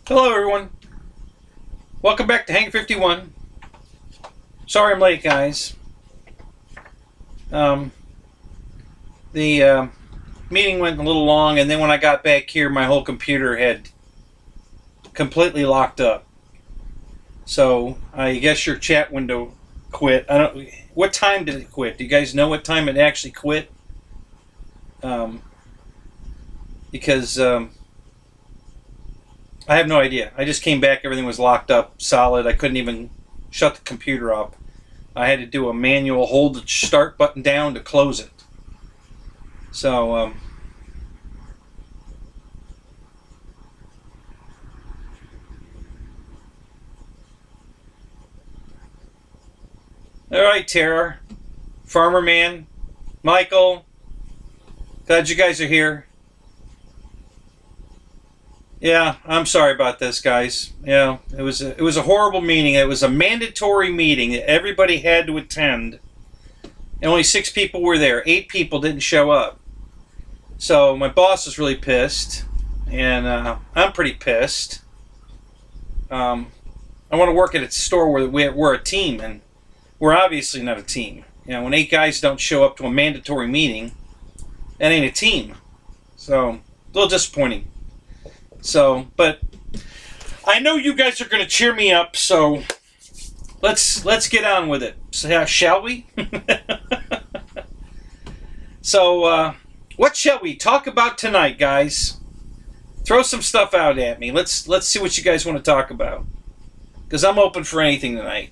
Hello everyone. Welcome back to Hang 51. Sorry I'm late, guys. The meeting went a little long, and then when I got back here, my whole computer had completely locked up. So I guess your chat window quit. I don't. What time did it quit? Do you guys know what time it actually quit? Because I have no idea. I just came back. Everything was locked up, solid. I couldn't even shut the computer off. I had to do a manual hold the start button down to close it. So, all right, Tara, Farmer Man, Michael, glad you guys are here. Yeah, I'm sorry about this, guys. Yeah, it was a horrible meeting. It was a mandatory meeting that everybody had to attend. And only 6 people were there. 8 people didn't show up. So my boss was really pissed, and I'm pretty pissed. I want to work at a store where we're a team, and we're obviously not a team. You know, when 8 guys don't show up to a mandatory meeting, that ain't a team. So a little disappointing. So, but I know you guys are going to cheer me up, so let's get on with it. So, shall we? So, what shall we talk about tonight, guys? Throw some stuff out at me. Let's see what you guys want to talk about, because I'm open for anything tonight.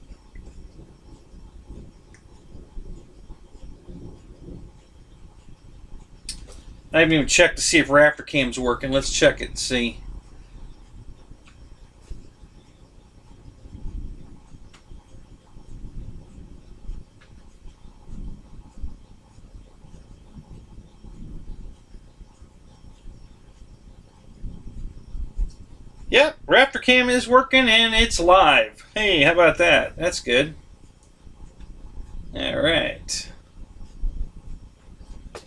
I haven't even checked to see if Raptorcam's working. Let's check it and see. Yep, Raptorcam is working and it's live. Hey, how about that? That's good. All right.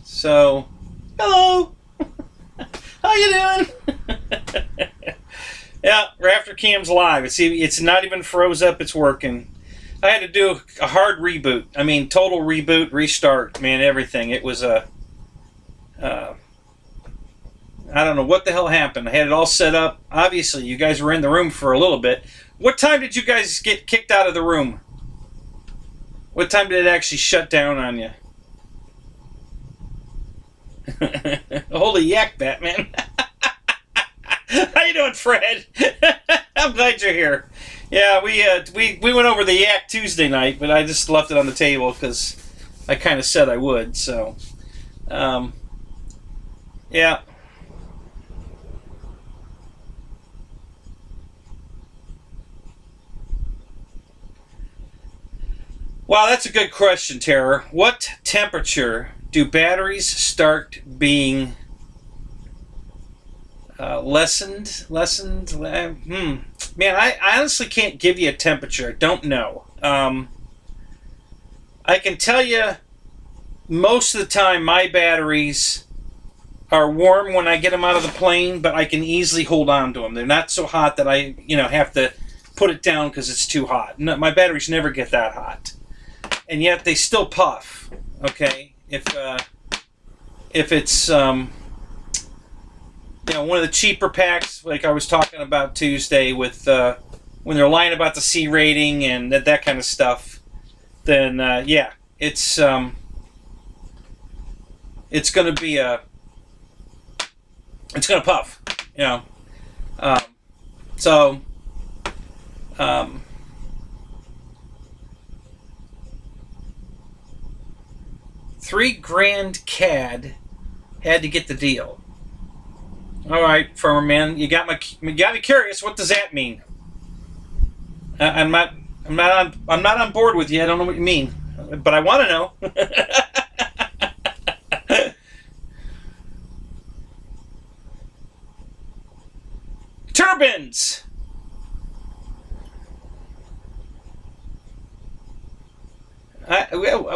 So, hello. How you doing? Yeah, Raptorcam's live. It's not even froze up. It's working. I had to do a hard reboot. I mean, total reboot, restart, man, everything. It was a... I don't know what the hell happened. I had it all set up. Obviously, you guys were in the room for a little bit. What time did you guys get kicked out of the room? What time did it actually shut down on you? Holy yak, Batman. How you doing, Fred? I'm glad you're here. Yeah, we went over the yak Tuesday night, but I just left it on the table because I kind of said I would. So, yeah. Wow, that's a good question, Tara. What temperature do batteries start being lessened? Man, I honestly can't give you a temperature. I don't know. I can tell you most of the time my batteries are warm when I get them out of the plane, but I can easily hold on to them. They're not so hot that I have to put it down because it's too hot. No, my batteries never get that hot. And yet they still puff. Okay, if it's one of the cheaper packs, like I was talking about Tuesday, with when they're lying about the C rating and that kind of stuff, then yeah, it's going to be it's going to puff. So. 3 grand CAD had to get the deal. All right, Farmer Man, you got me curious. What does that mean? I'm not on board with you. I don't know what you mean, but I want to know. Turbines.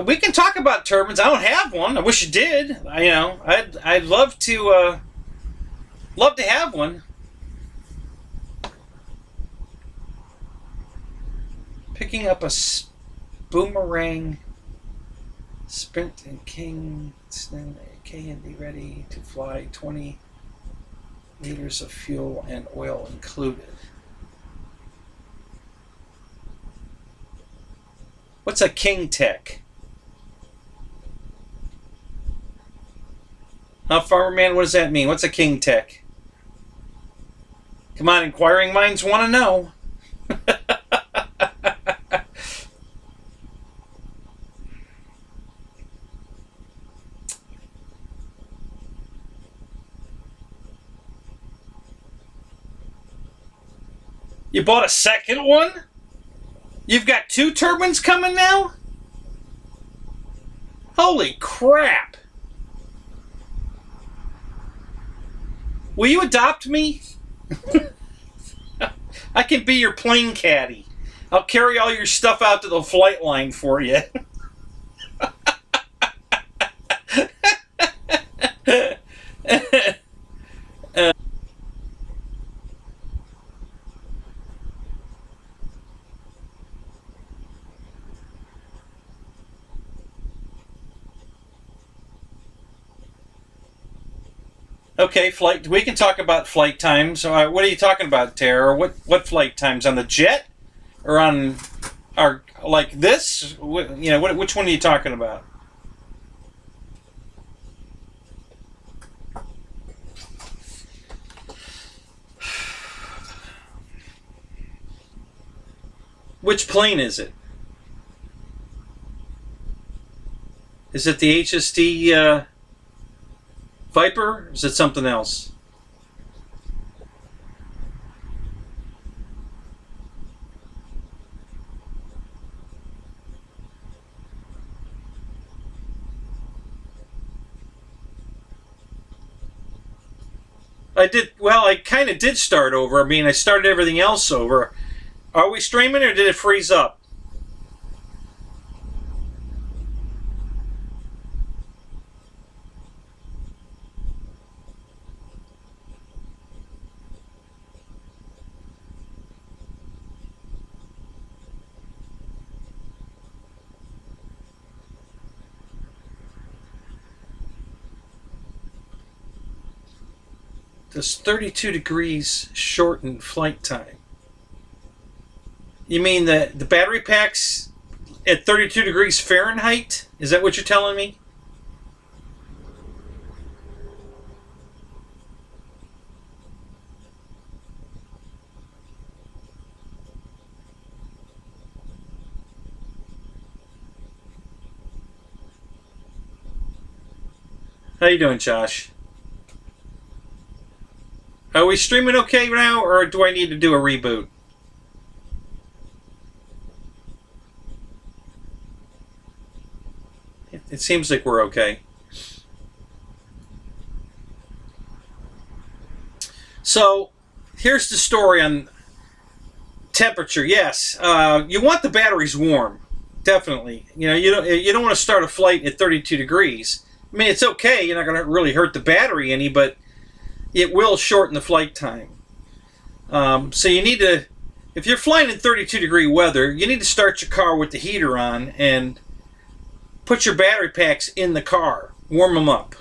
We can talk about turbines. I don't have one. I wish I did. I'd love to have one. Picking up a boomerang sprint and King K and be ready to fly 20 liters of fuel and oil included. What's a King Tech? Farmer Man, what does that mean? What's a King Tech? Come on, inquiring minds want to know. You bought a second one? You've got 2 turbines coming now? Holy crap. Will you adopt me? I can be your plane caddy. I'll carry all your stuff out to the flight line for you. Okay, flight. We can talk about flight times. What are you talking about, Tara? What flight times on the jet, or on our like this? Which one are you talking about? Which plane is it? Is it the HSD Viper? Or is it something else? I did. Well, I kind of did start over. I mean, I started everything else over. Are we streaming, or did it freeze up? Does 32 degrees shorten flight time? You mean the battery packs at 32 degrees Fahrenheit? Is that what you're telling me? How you doing, Josh? Are we streaming okay now, or do I need to do a reboot? It seems like we're okay. So, here's the story on temperature. Yes, you want the batteries warm, definitely. You don't want to start a flight at 32 degrees. I mean, it's okay. You're not going to really hurt the battery any, but it will shorten the flight time. So you need to, if you're flying in 32 degree weather, you need to start your car with the heater on and put your battery packs in the car. Warm them up.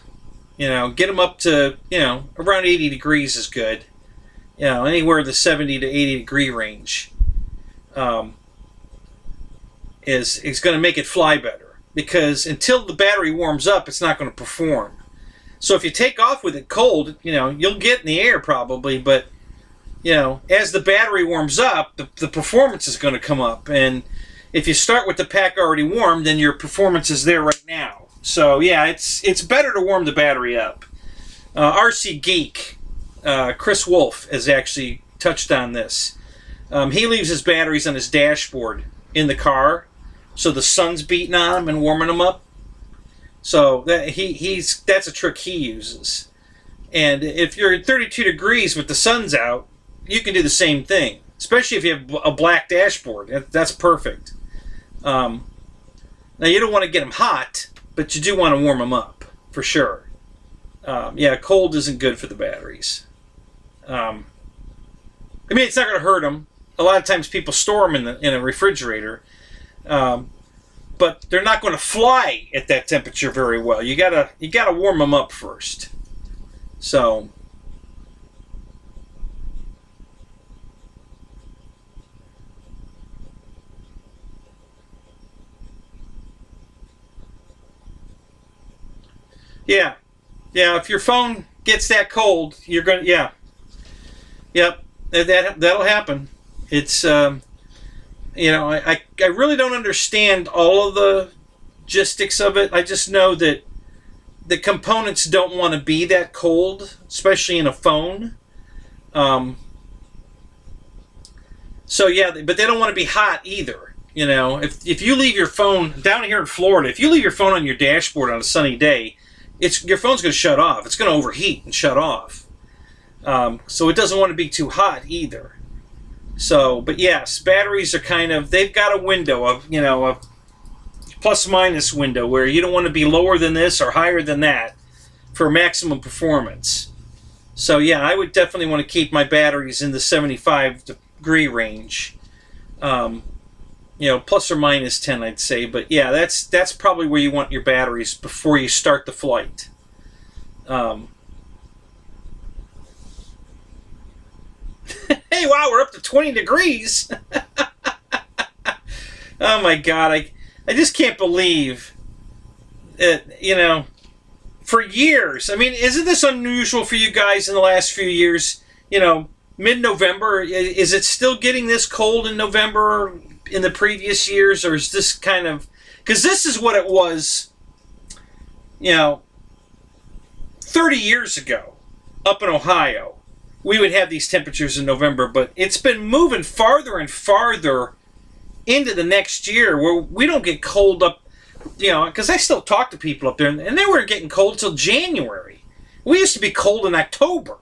Get them up to, around 80 degrees is good. Anywhere in the 70 to 80 degree range is going to make it fly better. Because until the battery warms up, it's not going to perform. So if you take off with it cold, you'll get in the air probably, but, as the battery warms up, the performance is going to come up. And if you start with the pack already warm, then your performance is there right now. So, yeah, it's better to warm the battery up. RC Geek, Chris Wolf, has actually touched on this. He leaves his batteries on his dashboard in the car, so the sun's beating on them and warming them up. So that's a trick he uses. And if you're at 32 degrees with the sun's out, you can do the same thing. Especially if you have a black dashboard. That's perfect. Now you don't want to get them hot, but you do want to warm them up, for sure. Yeah, cold isn't good for the batteries. I mean, it's not going to hurt them. a lot of times people store them in a refrigerator, but they're not going to fly at that temperature very well. You gotta warm them up first. So. Yeah, yeah. If your phone gets that cold, you're gonna. Yeah, yep. That'll happen. It's I really don't understand all of the logistics of it. I just know that the components don't want to be that cold, especially in a phone. So yeah, but they don't want to be hot either. If you leave your phone down here in Florida, if you leave your phone on your dashboard on a sunny day, your phone's going to shut off. It's going to overheat and shut off. So it doesn't want to be too hot either. So, but yes, batteries are they've got a window of, a plus minus window where you don't want to be lower than this or higher than that for maximum performance. So yeah, I would definitely want to keep my batteries in the 75-degree range. Plus or minus 10, I'd say. But yeah, that's probably where you want your batteries before you start the flight. Hey, wow, we're up to 20 degrees. Oh my God, I just can't believe it, for years. I mean, isn't this unusual for you guys in the last few years? Mid-November, is it still getting this cold in November in the previous years, or is this because this is what it was, 30 years ago up in Ohio. We would have these temperatures in November, but it's been moving farther and farther into the next year where we don't get cold up, because I still talk to people up there, and they weren't getting cold till January. We used to be cold in October.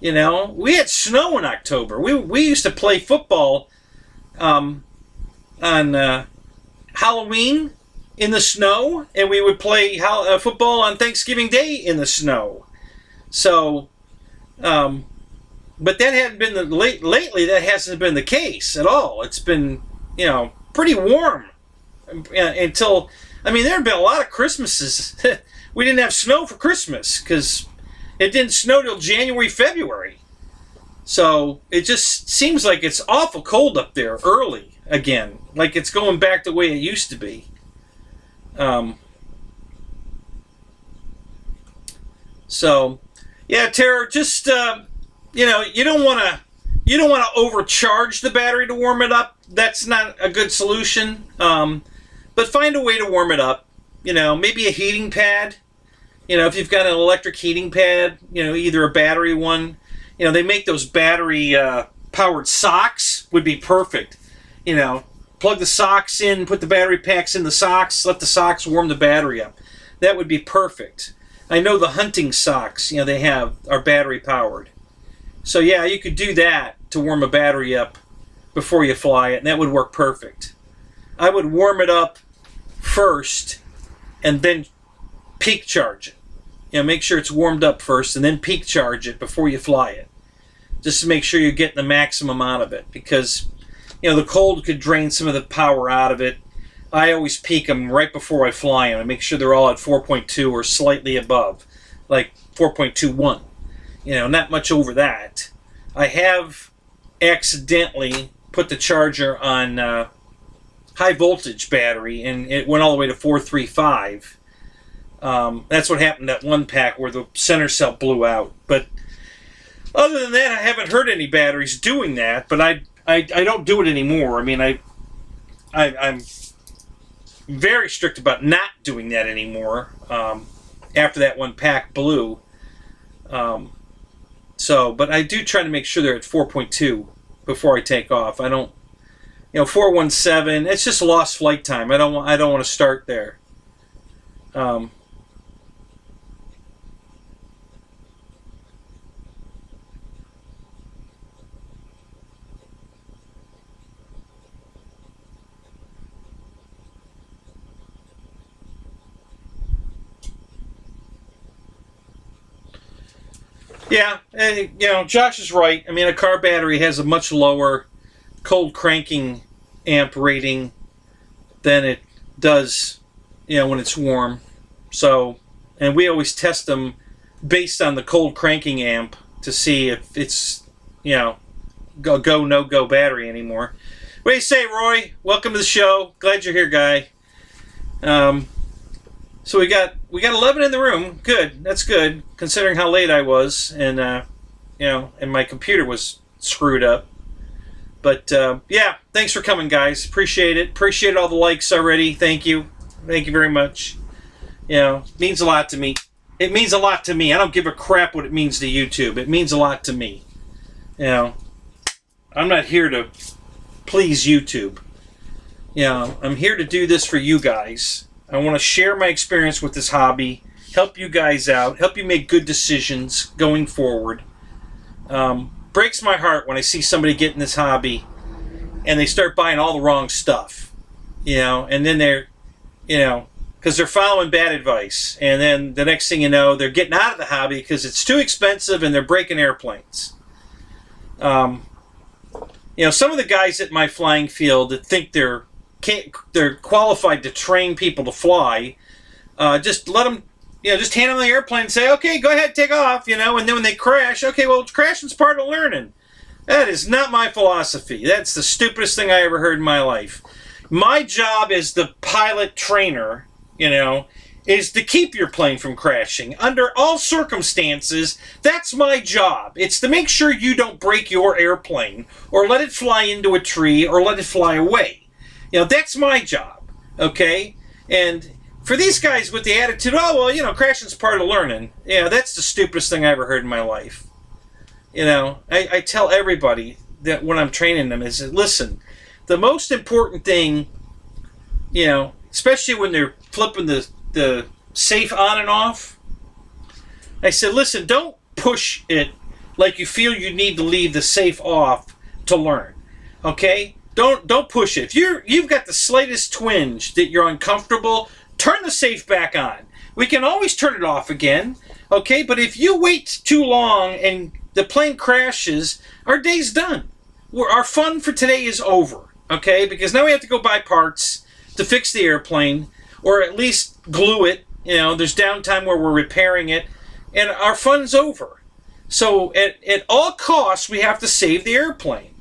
We had snow in October. We used to play football on Halloween in the snow, and we would play football on Thanksgiving Day in the snow. So, but that hadn't been lately. That hasn't been the case at all. It's been pretty warm until there have been a lot of Christmases. We didn't have snow for Christmas because it didn't snow till January, February. So it just seems like it's awful cold up there early again, like it's going back the way it used to be. So yeah, Tara, just you don't want to overcharge the battery to warm it up. That's not a good solution. But find a way to warm it up. Maybe a heating pad. If you've got an electric heating pad, either a battery one. They make those battery powered socks, would be perfect. Plug the socks in, put the battery packs in the socks, let the socks warm the battery up. That would be perfect. I know the hunting socks, they are battery powered. So yeah, you could do that to warm a battery up before you fly it, and that would work perfect. I would warm it up first and then peak charge it. Make sure it's warmed up first and then peak charge it before you fly it. Just to make sure you're getting the maximum out of it, because the cold could drain some of the power out of it. I always peak them right before I fly them and make sure they're all at 4.2 or slightly above, like 4.21. Not much over that. I have accidentally put the charger on high voltage battery and it went all the way to 435. That's what happened at one pack where the center cell blew out. But other than that, I haven't heard any batteries doing that. But I don't do it anymore. I'm very strict about not doing that anymore. After that one pack blew. But I do try to make sure they're at 4.2 before I take off. I don't, 417. It's just lost flight time. I don't want to start there. Yeah, Josh is right. A car battery has a much lower cold cranking amp rating than it does, when it's warm. So, and we always test them based on the cold cranking amp to see if it's, go no go battery anymore. What do you say, Roy? Welcome to the show. Glad you're here, guy. So we got 11 in the room. Good. That's good, considering how late I was, and and my computer was screwed up. But yeah, thanks for coming, guys. Appreciate it. Appreciate all the likes already. Thank you. Thank you very much. It means a lot to me. It means a lot to me. I don't give a crap what it means to YouTube. It means a lot to me. I'm not here to please YouTube. I'm here to do this for you guys. I want to share my experience with this hobby, help you guys out, help you make good decisions going forward. Breaks my heart when I see somebody get in this hobby and they start buying all the wrong stuff, and then they're, because they're following bad advice, and then the next thing you know, they're getting out of the hobby because it's too expensive and they're breaking airplanes. Some of the guys at my flying field that think they're qualified to train people to fly, just let them, just hand them the airplane and say, okay, go ahead, take off, and then when they crash, okay, well, crashing's part of learning. That is not my philosophy. That's the stupidest thing I ever heard in my life. My job as the pilot trainer, is to keep your plane from crashing. Under all circumstances, that's my job. It's to make sure you don't break your airplane or let it fly into a tree or let it fly away. That's my job, okay? And for these guys with the attitude, oh, well, crashing's part of learning. Yeah, that's the stupidest thing I ever heard in my life. I tell everybody that when I'm training them is, listen, the most important thing, especially when they're flipping the safe on and off, I said, listen, don't push it like you feel you need to leave the safe off to learn, okay? Don't push it. If you've got the slightest twinge that you're uncomfortable, turn the safe back on. We can always turn it off again, okay? But if you wait too long and the plane crashes, our day's done. Our fun for today is over, okay? Because now we have to go buy parts to fix the airplane, or at least glue it. There's downtime where we're repairing it, and our fun's over. So at all costs, we have to save the airplane.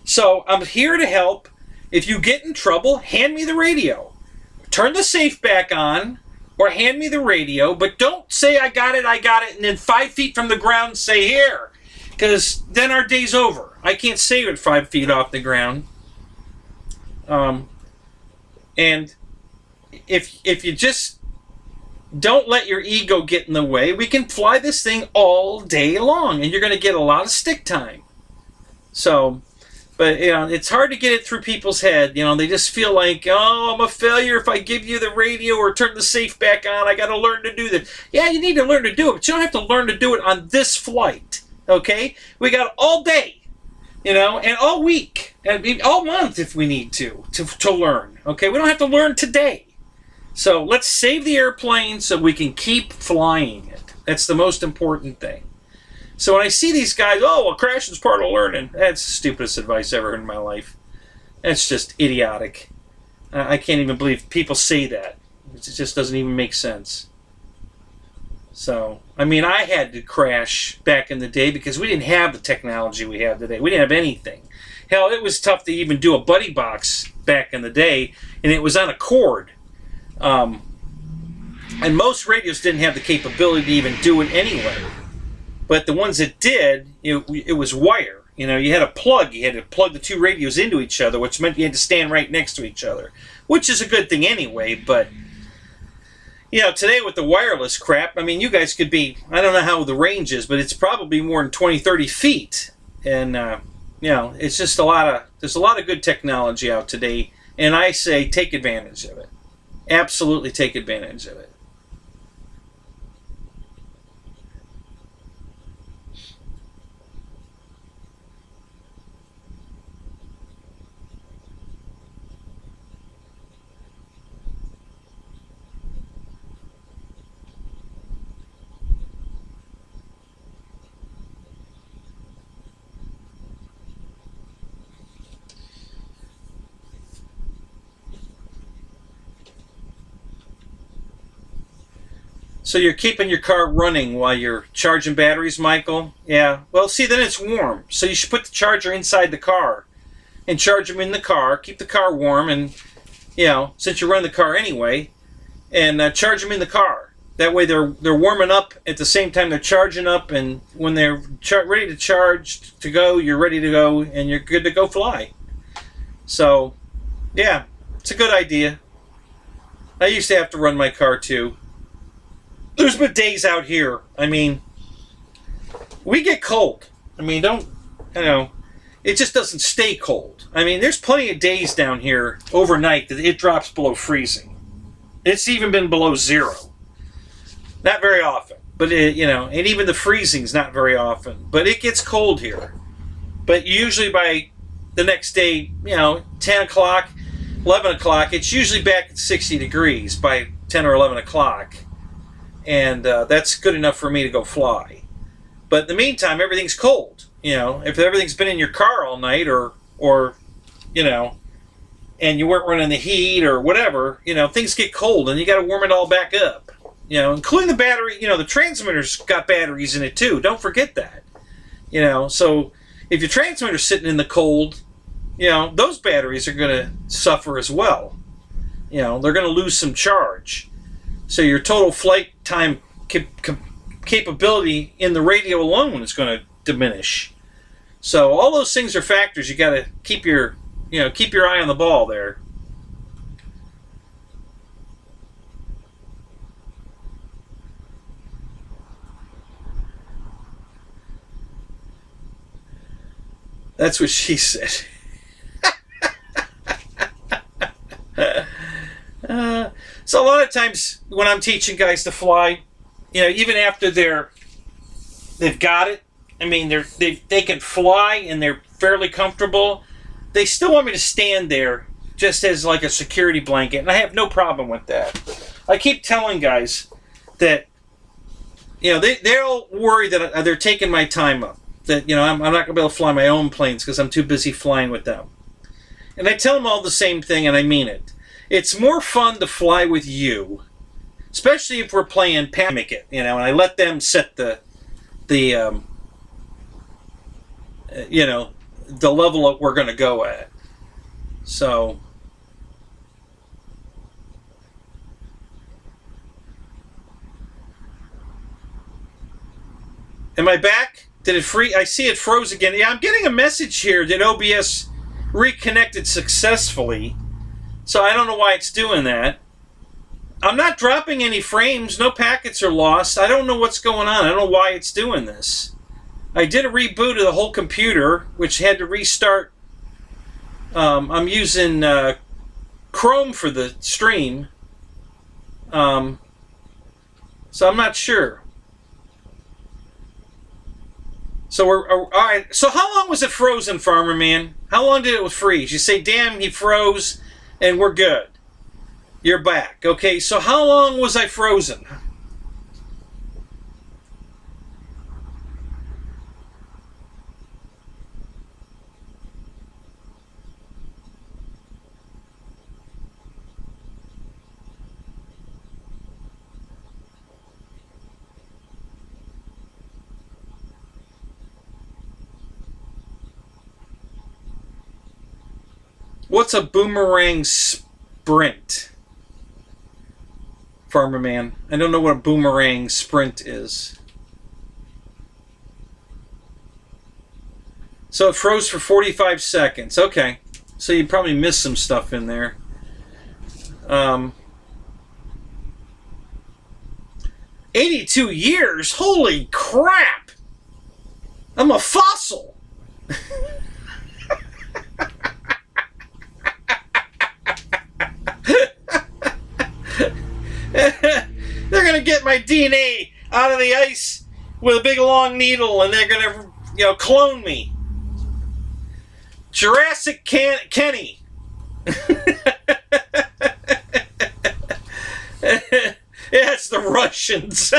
So I'm here to help. If you get in trouble, hand me the radio. Turn the safe back on, or hand me the radio, but don't say I got it, and then 5 feet from the ground say here, because then our day's over. I can't save it 5 feet off the ground. And if you just don't let your ego get in the way, we can fly this thing all day long, and you're going to get a lot of stick time. So, but it's hard to get it through people's head. They just feel like, oh, I'm a failure if I give you the radio or turn the safe back on. I got to learn to do that. Yeah, you need to learn to do it, but you don't have to learn to do it on this flight. Okay, we got all day, and all week, and all month if we need to learn. Okay, we don't have to learn today. So let's save the airplane so we can keep flying it. That's the most important thing. So when I see these guys, oh, well, crashing's part of learning, that's the stupidest advice I've ever heard in my life. That's just idiotic. I can't even believe people say that. It just doesn't even make sense. So, I had to crash back in the day because we didn't have the technology we have today. We didn't have anything. Hell, it was tough to even do a buddy box back in the day, and it was on a cord. And most radios didn't have the capability to even do it anyway. But the ones that did, it was wire. You had a plug. You had to plug the two radios into each other, which meant you had to stand right next to each other, which is a good thing anyway. But, today with the wireless crap, you guys could be, I don't know how the range is, but it's probably more than 20, 30 feet. And, it's just there's a lot of good technology out today. And I say take advantage of it. Absolutely take advantage of it. So you're keeping your car running while you're charging batteries, Michael? Yeah. Well, see, then it's warm. So you should put the charger inside the car and charge them in the car. Keep the car warm, and, since you run the car anyway, and charge them in the car. That way they're warming up at the same time they're charging up, and when they're ready to charge to go, you're ready to go, and you're good to go fly. So, yeah, it's a good idea. I used to have to run my car too. There's been days out here, we get cold. It just doesn't stay cold. There's plenty of days down here overnight that it drops below freezing. It's even been below zero. Not very often, but and even the freezing's not very often. But it gets cold here. But usually by the next day, 10 o'clock, 11 o'clock, it's usually back at 60 degrees by 10 or 11 o'clock. And that's good enough for me to go fly. But in the meantime, everything's cold. If everything's been in your car all night or and you weren't running the heat or whatever, things get cold and you got to warm it all back up. Including the battery, the transmitter's got batteries in it too. Don't forget that. So if your transmitter's sitting in the cold, those batteries are going to suffer as well. They're going to lose some charge. So your total flight time capability in the radio alone is going to diminish. So all those things are factors you got to keep your eye on the ball there. That's what she said. So a lot of times when I'm teaching guys to fly, even after they've got it, they can fly and they're fairly comfortable, they still want me to stand there just as like a security blanket, and I have no problem with that. I keep telling guys that they'll worry that they're taking my time up, that I'm not going to be able to fly my own planes because I'm too busy flying with them. And I tell them all the same thing, and I mean it. It's more fun to fly with you, especially if we're playing Panic It, and I let them set the level that we're going to go at. So, am I back? Did it freeze? I see it froze again. Yeah, I'm getting a message here that OBS reconnected successfully. So I don't know why it's doing that. I'm not dropping any frames. No packets are lost. I don't know what's going on. I don't know why it's doing this. I did a reboot of the whole computer, which had to restart. I'm using Chrome for the stream. So I'm not sure. So we're all right. So how long was it frozen, Farmer Man? How long did it freeze? You say, damn, he froze, and we're good. You're back. Okay, so how long was I frozen? What's a boomerang sprint? Farmer Man. I don't know what a boomerang sprint is. So it froze for 45 seconds. Okay. So you probably missed some stuff in there. 82 years? Holy crap! I'm a fossil! They're gonna get my DNA out of the ice with a big long needle, and they're gonna, clone me. Jurassic Kenny. Yeah, it's the Russians.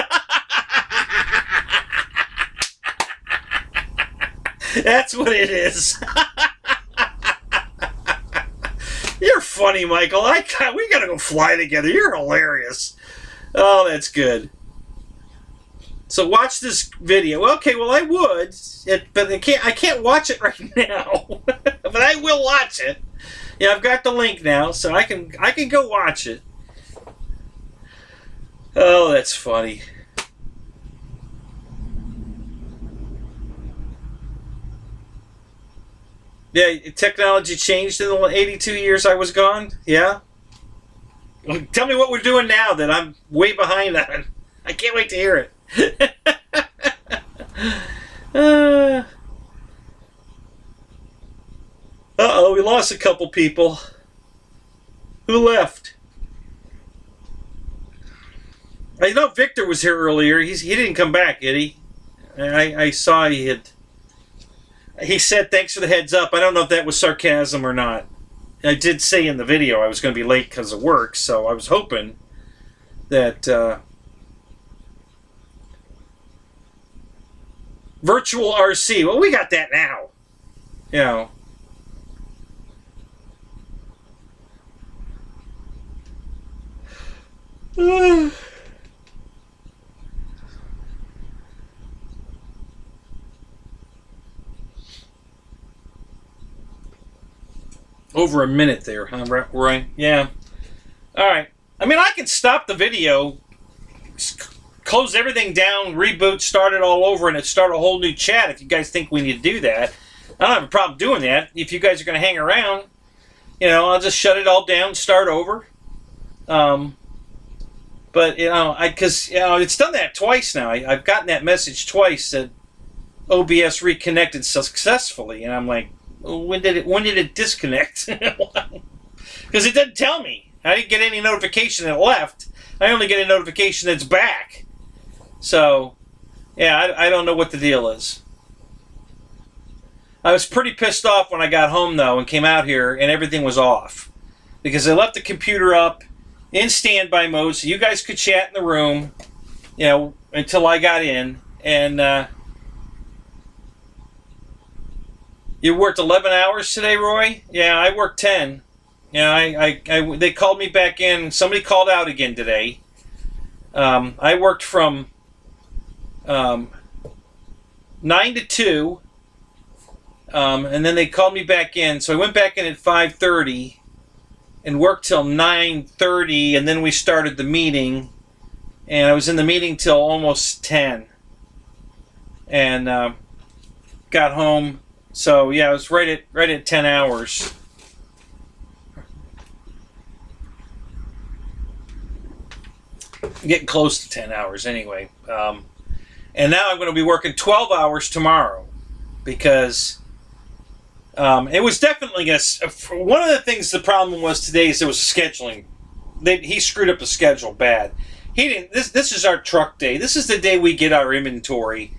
That's what it is. You're funny, Michael. We gotta go fly together. You're hilarious. Oh, that's good. So watch this video. Okay, well I would, but I can't watch it right now. But I will watch it. Yeah, I've got the link now, so I can go watch it. Oh, that's funny. Yeah, technology changed in the 82 years I was gone. Yeah. Well, tell me what we're doing now that I'm way behind on. I can't wait to hear it. Uh-oh, we lost a couple people. Who left? I know Victor was here earlier. He didn't come back, did he? I saw he had... He said, thanks for the heads up. I don't know if that was sarcasm or not. I did say in the video I was going to be late because of work, so I was hoping that... Virtual RC. Well, we got that now. You know. Over a minute there, huh, Roy? Yeah. All right. I mean, I can stop the video, close everything down, reboot, start it all over, and start a whole new chat if you guys think we need to do that. I don't have a problem doing that. If you guys are going to hang around, you know, I'll just shut it all down, start over. But, you know, because, you know, it's done that twice now. I've gotten that message twice that OBS reconnected successfully, and I'm like, when did it disconnect? Because it didn't tell me. I didn't get any notification that it left. I only get a notification that's back. So, yeah, I don't know what the deal is. I was pretty pissed off when I got home, though, and came out here, and everything was off. Because I left the computer up in standby mode, so you guys could chat in the room, you know, until I got in. And, you worked 11 hours today, Roy? Yeah, I worked 10. Yeah, they called me back in. Somebody called out again today. I worked from 9 to 2, and then they called me back in. So I went back in at 5:30 and worked till 9:30, and then we started the meeting. And I was in the meeting till almost 10. And got home. So yeah, I was right at 10 hours. Getting close to 10 hours anyway. And now I'm going to be working 12 hours tomorrow because it was definitely one of the things. The problem was today is there was scheduling. He screwed up the schedule bad. He didn't. This is our truck day. This is the day we get our inventory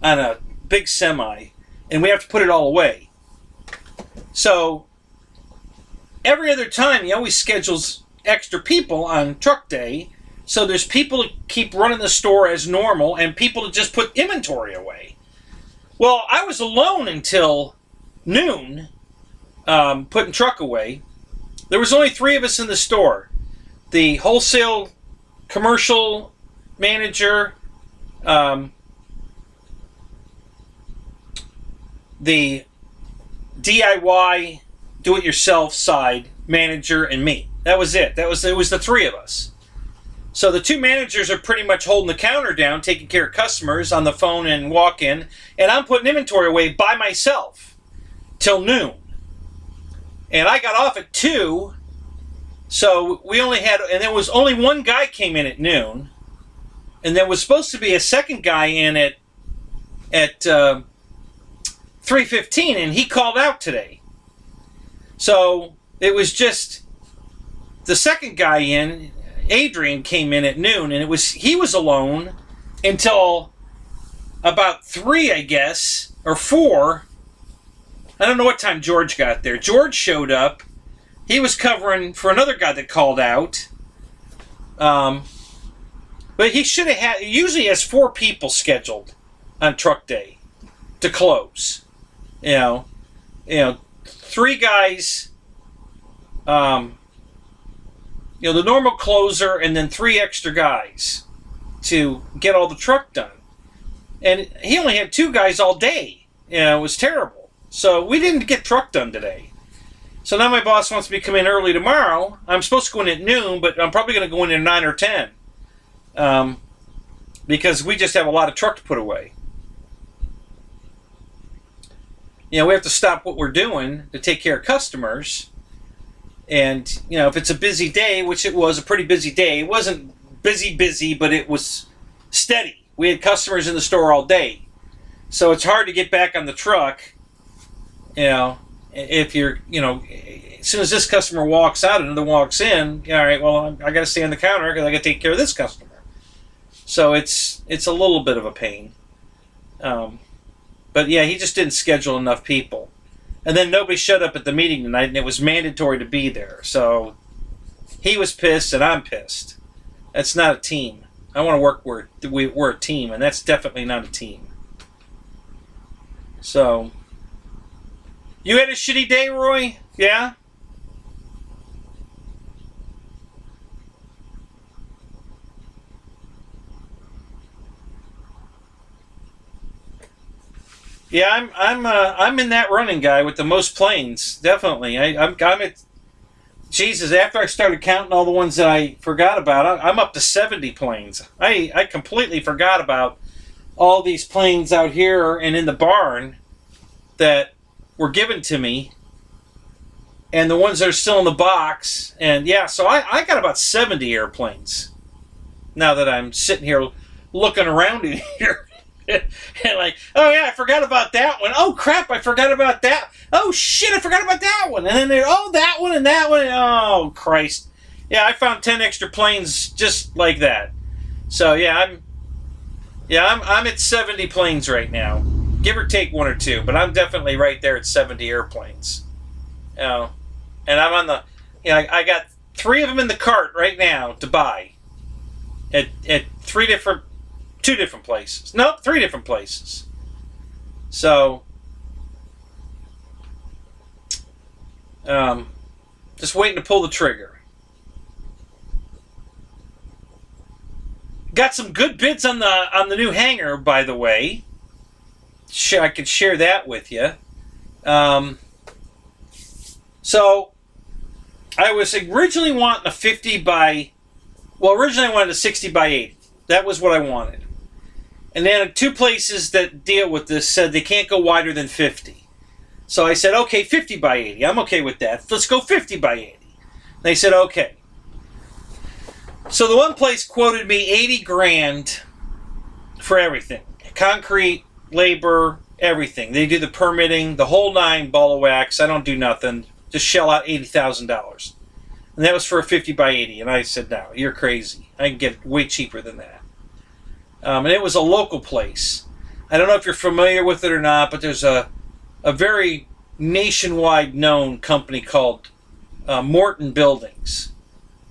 on a big semi. And we have to put it all away. So, every other time, he always schedules extra people on truck day. So, there's people to keep running the store as normal and people to just put inventory away. Well, I was alone until noon, putting truck away. There was only 3 of us in the store. The wholesale commercial manager, the DIY, do-it-yourself side manager, and me. That was it. It was the 3 of us. So the 2 managers are pretty much holding the counter down, taking care of customers on the phone and walk-in, and I'm putting inventory away by myself till noon. And I got off at 2, so we only had, and there was only 1 guy came in at noon, and there was supposed to be a second guy in at 3:15, and he called out today. So it was just the second guy in, Adrian, came in at noon, and he was alone until about 3, I guess, or 4. I don't know what time George got there. George showed up. He was covering for another guy that called out. But he should have had, usually has 4 people scheduled on truck day to close. You know, 3 guys, the normal closer, and then 3 extra guys to get all the truck done. And he only had 2 guys all day. It was terrible. So we didn't get truck done today. So now my boss wants me to come in early tomorrow. I'm supposed to go in at noon, but I'm probably going to go in at 9 or 10. Because we just have a lot of truck to put away. We have to stop what we're doing to take care of customers. And, if it's a busy day, which it was a pretty busy day, it wasn't busy, but it was steady. We had customers in the store all day. So it's hard to get back on the truck, if you're, as soon as this customer walks out, another walks in, all right, well, I got to stay on the counter because I got to take care of this customer. So it's a little bit of a pain. But yeah, he just didn't schedule enough people. And then nobody showed up at the meeting tonight, and it was mandatory to be there. So he was pissed, and I'm pissed. That's not a team. I want to work where we're a team, and that's definitely not a team. So, you had a shitty day, Roy? Yeah? Yeah, I'm in that running, guy, with the most planes. Definitely. I'm at, Jesus, after I started counting all the ones that I forgot about, I'm up to 70 planes. I completely forgot about all these planes out here and in the barn that were given to me, and the ones that are still in the box. And yeah, so I got about 70 airplanes now that I'm sitting here looking around in here. And like, oh yeah, I forgot about that one. Oh crap, I forgot about that. Oh shit, I forgot about that one. And then that one and that one. Oh Christ. Yeah, I found 10 extra planes just like that. So yeah, I'm at 70 planes right now. Give or take 1 or 2, but I'm definitely right there at 70 airplanes. And I'm on the, I got 3 of them in the cart right now to buy at 2 different places. Nope, 3 different places. So, just waiting to pull the trigger. Got some good bids on the new hangar, by the way. I could share that with you. So, I was originally wanting a 50 by... Well, originally I wanted a 60 by 80. That was what I wanted. And then 2 places that deal with this said they can't go wider than 50. So I said, okay, 50 by 80. I'm okay with that. Let's go 50 by 80. They said, okay. So the one place quoted me 80 grand for everything. Concrete, labor, everything. They do the permitting, the whole 9 ball of wax. I don't do nothing. Just shell out $80,000. And that was for a 50 by 80. And I said, no, you're crazy. I can get it way cheaper than that. And it was a local place. I don't know if you're familiar with it or not, but there's a very nationwide known company called Morton Buildings.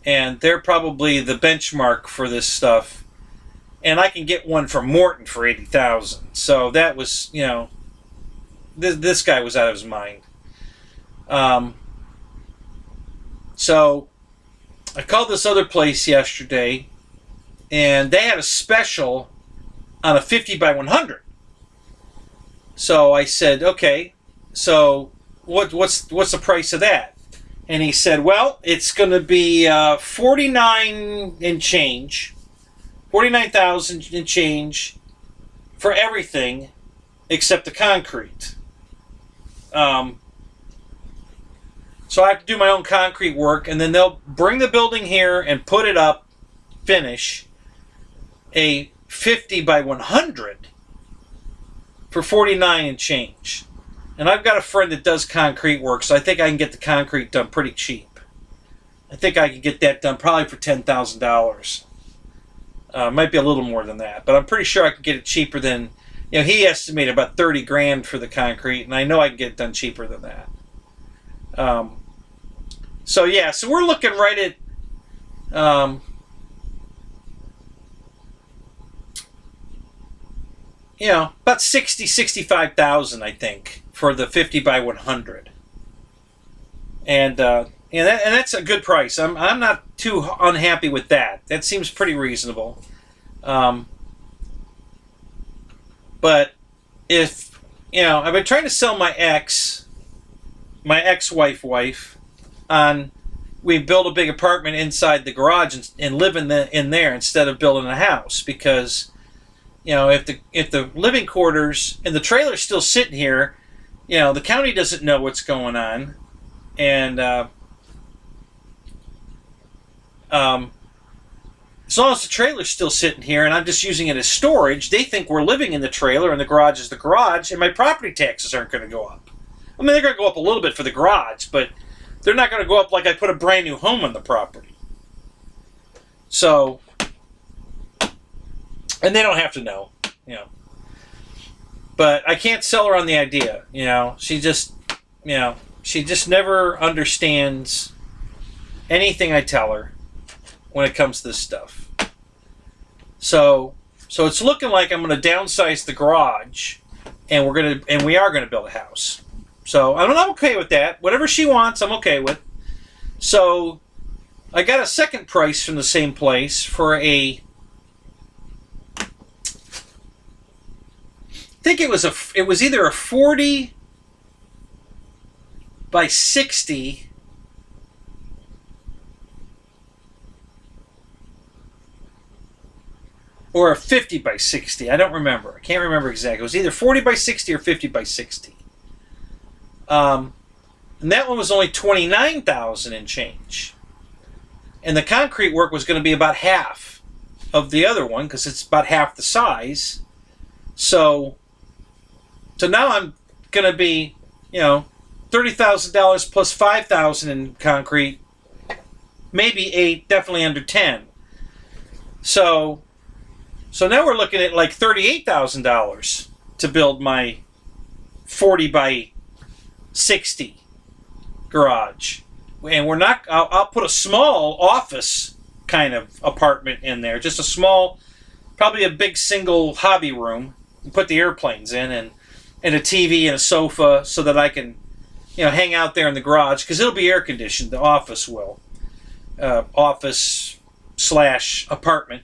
And they're probably the benchmark for this stuff. And I can get one from Morton for $80,000. So that was, this guy was out of his mind. So I called this other place yesterday, and they had a special on a 50 by 100. So I said, okay, so what's the price of that? And he said, well, it's going to be 49 and change, 49,000 and change for everything except the concrete. So I have to do my own concrete work, and then they'll bring the building here and put it up, finish a 50 by 100 for 49 and change. And I've got a friend that does concrete work, so I think I can get the concrete done pretty cheap. I think I could get that done probably for $10,000. Might be a little more than that, but I'm pretty sure I could get it cheaper than, he estimated about 30 grand for the concrete, and I know I can get it done cheaper than that. So we're looking right at about 65,000, I think, for the 50 by 100. And that's a good price. I'm not too unhappy with that. That seems pretty reasonable. But if, I've been trying to sell my ex-wife, on we build a big apartment inside the garage and live in there instead of building a house, because if the living quarters and the trailer's still sitting here, the county doesn't know what's going on, and as long as the trailer's still sitting here and I'm just using it as storage, they think we're living in the trailer and the garage is the garage, and my property taxes aren't going to go up. I mean, they're going to go up a little bit for the garage, but they're not going to go up like I put a brand new home on the property. So, and they don't have to know, But I can't sell her on the idea, She just never understands anything I tell her when it comes to this stuff. So it's looking like I'm going to downsize the garage, and we are going to build a house. So I'm okay with that. Whatever she wants, I'm okay with. So I got a second price from the same place for I think it was either a 40 by 60 or a 50 by 60. I don't remember. I can't remember exactly. It was either 40 by 60 or 50 by 60. And that one was only $29,000 and change. And the concrete work was going to be about half of the other one, because it's about half the size. So now I'm going to be, $30,000 plus $5,000 in concrete, maybe 8, definitely under 10. So now we're looking at like $38,000 to build my 40 by 60 garage. And I'll put a small office kind of apartment in there. Just a small, probably a big single hobby room. And put the airplanes in, and a TV and a sofa, so that I can, hang out there in the garage, because it'll be air conditioned. The office will. Office / apartment.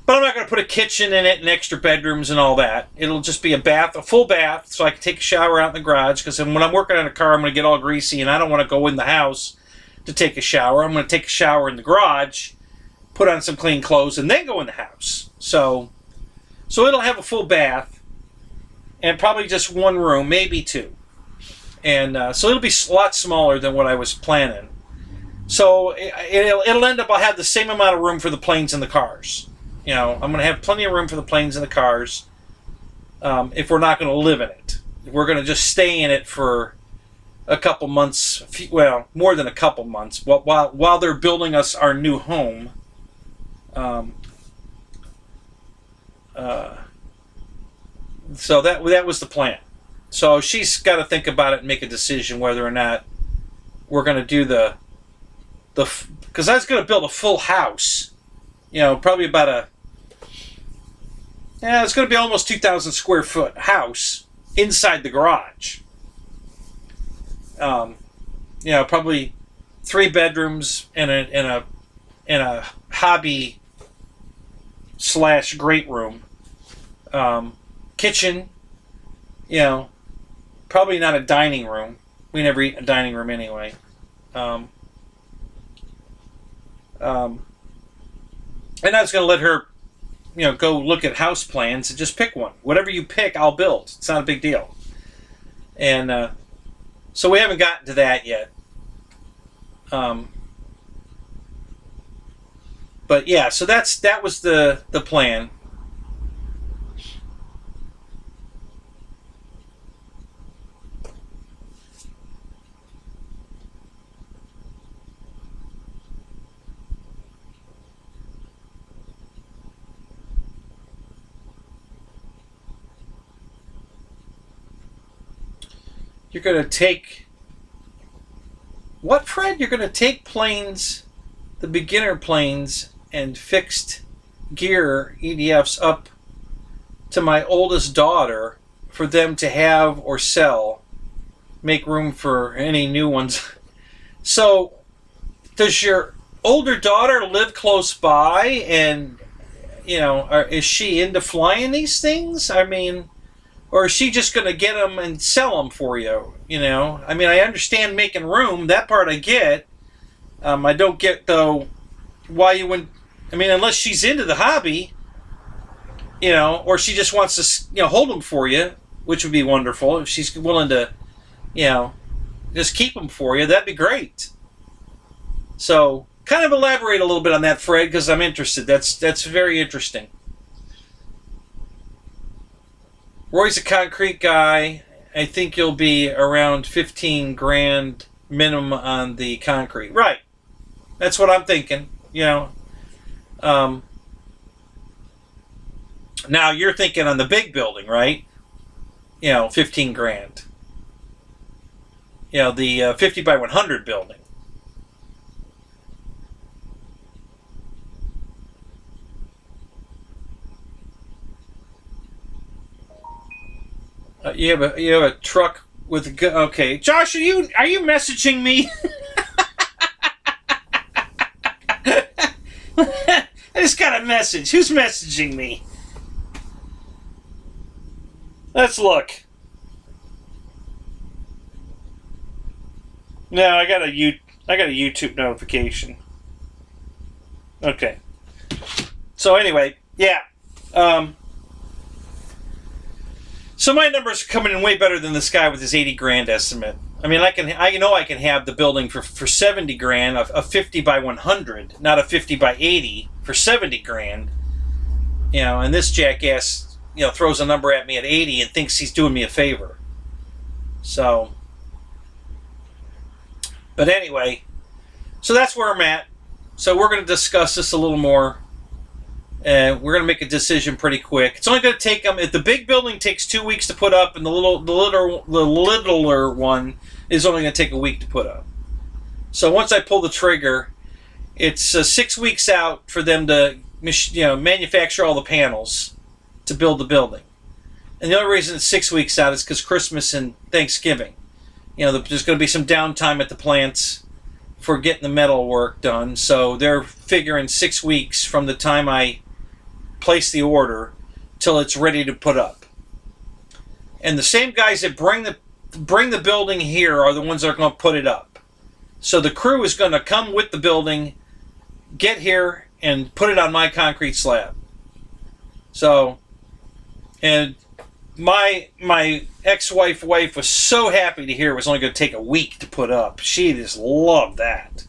But I'm not going to put a kitchen in it and extra bedrooms and all that. It'll just be a full bath, so I can take a shower out in the garage, because when I'm working on a car, I'm going to get all greasy, and I don't want to go in the house to take a shower. I'm going to take a shower in the garage, put on some clean clothes, and then go in the house. So it'll have a full bath, and probably just one room, maybe 2. And so it'll be a lot smaller than what I was planning. So it'll end up, I'll have the same amount of room for the planes and the cars. I'm going to have plenty of room for the planes and the cars, if we're not going to live in it. We're going to just stay in it for a couple months, well, more than a couple months, while they're building us our new home. So that was the plan. So she's got to think about it and make a decision whether or not we're going to do because I was going to build a full house. Probably about it's going to be almost 2,000 square foot house inside the garage. Probably 3 bedrooms and a hobby / great room. Kitchen, probably not a dining room. We never eat in a dining room anyway. And I was going to let her, go look at house plans and just pick one. Whatever you pick, I'll build. It's not a big deal. And so we haven't gotten to that yet. But yeah, so that was the plan. You're going to take... What, Fred? You're going to take planes, the beginner planes, and fixed gear EDFs up to my oldest daughter for them to have or sell. Make room for any new ones. So, does your older daughter live close by? And, is she into flying these things? I mean, or is she just going to get them and sell them for you? I mean, I understand making room. That part I get. I don't get, though, why you wouldn't. I mean, unless she's into the hobby, or she just wants to, hold them for you, which would be wonderful. If she's willing to, just keep them for you, that'd be great. So, kind of elaborate a little bit on that, Fred, because I'm interested. That's very interesting. Roy's a concrete guy. I think you'll be around 15 grand minimum on the concrete. Right. That's what I'm thinking. Now you're thinking on the big building, right? 15 grand. The 50 by 100 building. You have a truck with a gun. Okay, Josh, are you messaging me? I just got a message. Who's messaging me? Let's look. No, I got a YouTube notification. Okay. So anyway, yeah. So my numbers are coming in way better than this guy with his 80 grand estimate. I mean, I know I can have the building for 70 grand, a 50 by 100, not a 50 by 80 for 70 grand. And this jackass, throws a number at me at 80 and thinks he's doing me a favor. So, but anyway, so that's where I'm at. So we're going to discuss this a little more. And we're going to make a decision pretty quick. It's only going to take them. If the big building takes 2 weeks to put up, and the littler one is only going to take a week to put up. So once I pull the trigger, it's 6 weeks out for them to manufacture all the panels to build the building. And the only reason it's 6 weeks out is because Christmas and Thanksgiving. There's going to be some downtime at the plants for getting the metal work done. So they're figuring 6 weeks from the time I place the order till it's ready to put up. And the same guys that bring the building here are the ones that are going to put it up. So the crew is going to come with the building, get here, and put it on my concrete slab. So, and my ex-wife was so happy to hear it was only going to take a week to put up. She just loved that.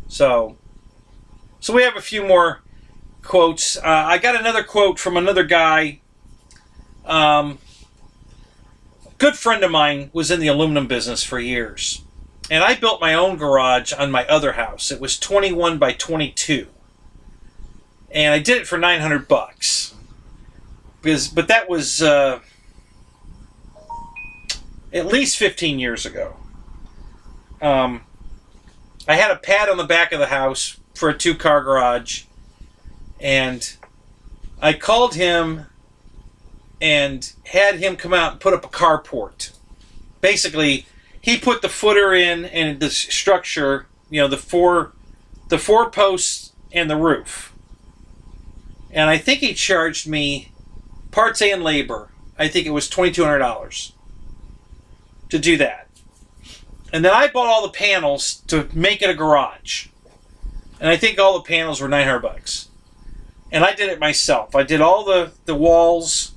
So we have a few more quotes. I got another quote from another guy. Good friend of mine was in the aluminum business for years. And I built my own garage on my other house. It was 21 by 22. And I did it for $900. But that was at least 15 years ago. I had a pad on the back of the house for a 2-car garage. And I called him and had him come out and put up a carport. Basically, he put the footer in and the structure, the four posts and the roof. And I think he charged me parts and labor. I think it was $2,200 to do that. And then I bought all the panels to make it a garage. And I think all the panels were $900. And I did it myself. I did all the walls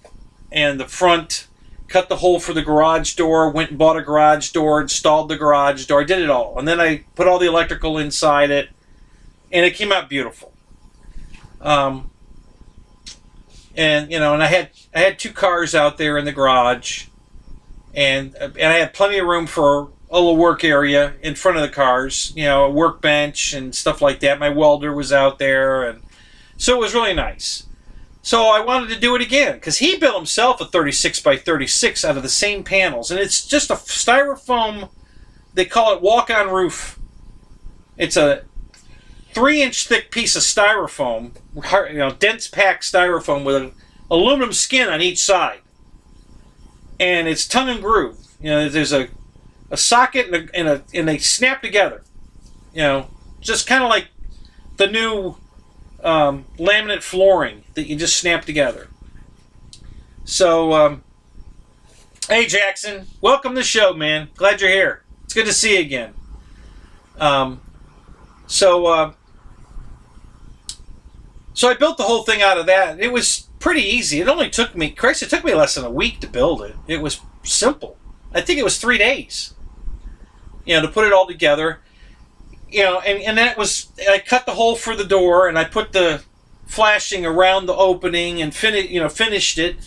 and the front, cut the hole for the garage door, went and bought a garage door, installed the garage door. I did it all. And then I put all the electrical inside it, and it came out beautiful. And I had 2 cars out there in the garage, and I had plenty of room for a little work area in front of the cars, a workbench and stuff like that. My welder was out there, and so it was really nice. So I wanted to do it again, because he built himself a 36 by 36 out of the same panels. And it's just a styrofoam, they call it walk-on roof. It's a 3-inch thick piece of styrofoam, dense packed styrofoam with an aluminum skin on each side. And it's tongue and groove. There's a socket and they snap together. Just kind of like the new laminate flooring that you just snap together. So, hey Jackson, welcome to the show, man. Glad you're here. It's good to see you again. So I built the whole thing out of that. It was pretty easy. It took me less than a week to build it. It was simple. I think it was 3 days, to put it all together. And that was, I cut the hole for the door, and I put the flashing around the opening and finished it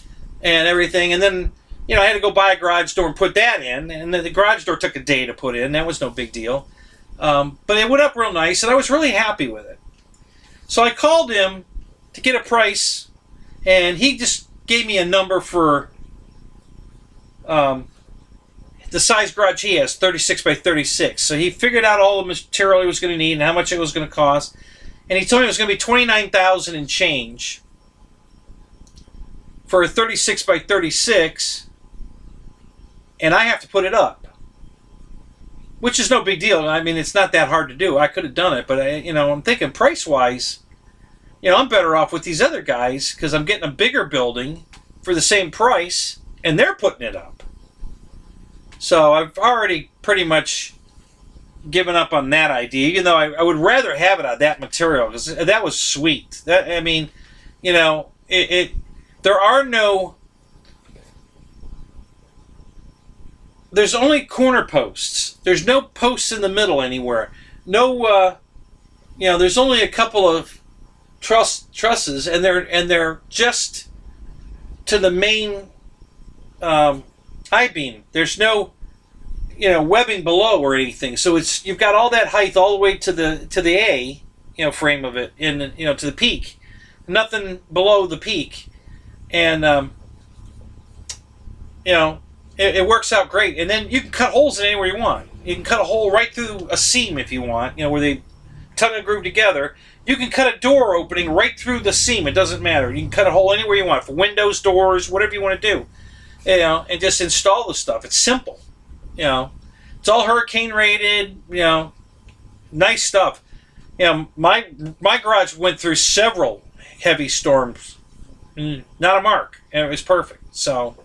and everything. And then, I had to go buy a garage door and put that in. And then the garage door took a day to put in. That was no big deal. But it went up real nice, and I was really happy with it. So I called him to get a price, and he just gave me a number for the size garage he has, 36 by 36. So he figured out all the material he was going to need and how much it was going to cost. And he told me it was going to be $29,000 and change for a 36 by 36, and I have to put it up, which is no big deal. I mean, it's not that hard to do. I could have done it, but I'm thinking price-wise, I'm better off with these other guys because I'm getting a bigger building for the same price, and they're putting it up. So I've already pretty much given up on that idea, even though I would rather have it out of that material because that was sweet. There are no. There's only corner posts. There's no posts in the middle anywhere. No, there's only a couple of trusses, and they're just to the main I-beam. There's no, webbing below or anything. So you've got all that height all the way to the A, frame of it, and to the peak. Nothing below the peak, and it works out great. And then you can cut holes in anywhere you want. You can cut a hole right through a seam if you want, where they tongue and groove together. You can cut a door opening right through the seam. It doesn't matter. You can cut a hole anywhere you want for windows, doors, whatever you want to do. And just install the stuff. It's simple. It's all hurricane rated. Nice stuff. My garage went through several heavy storms. Not a mark. And it was perfect. So